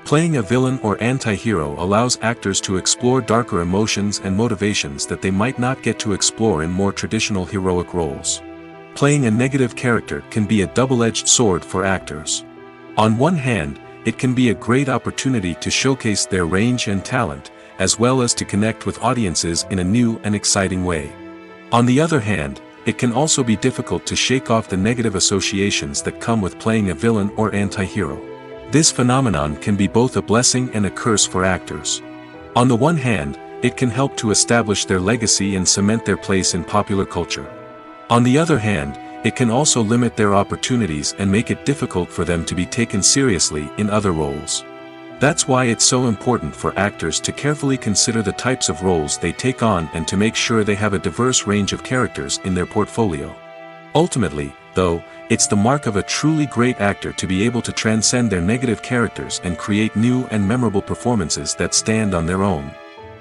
Playing a villain or anti-hero allows actors to explore darker emotions and motivations that they might not get to explore in more traditional heroic roles. Playing a negative character can be a double-edged sword for actors. On one hand, it can be a great opportunity to showcase their range and talent, as well as to connect with audiences in a new and exciting way. On the other hand, it can also be difficult to shake off the negative associations that come with playing a villain or anti-hero. This phenomenon can be both a blessing and a curse for actors. On the one hand, it can help to establish their legacy and cement their place in popular culture. On the other hand, it can also limit their opportunities and make it difficult for them to be taken seriously in other roles. That's why it's so important for actors to carefully consider the types of roles they take on and to make sure they have a diverse range of characters in their portfolio. Ultimately, though, it's the mark of a truly great actor to be able to transcend their negative characters and create new and memorable performances that stand on their own.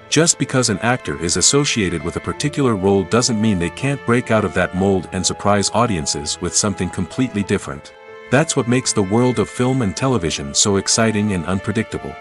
Just because an actor is associated with a particular role doesn't mean they can't break out of that mold and surprise audiences with something completely different. That's what makes the world of film and television so exciting and unpredictable.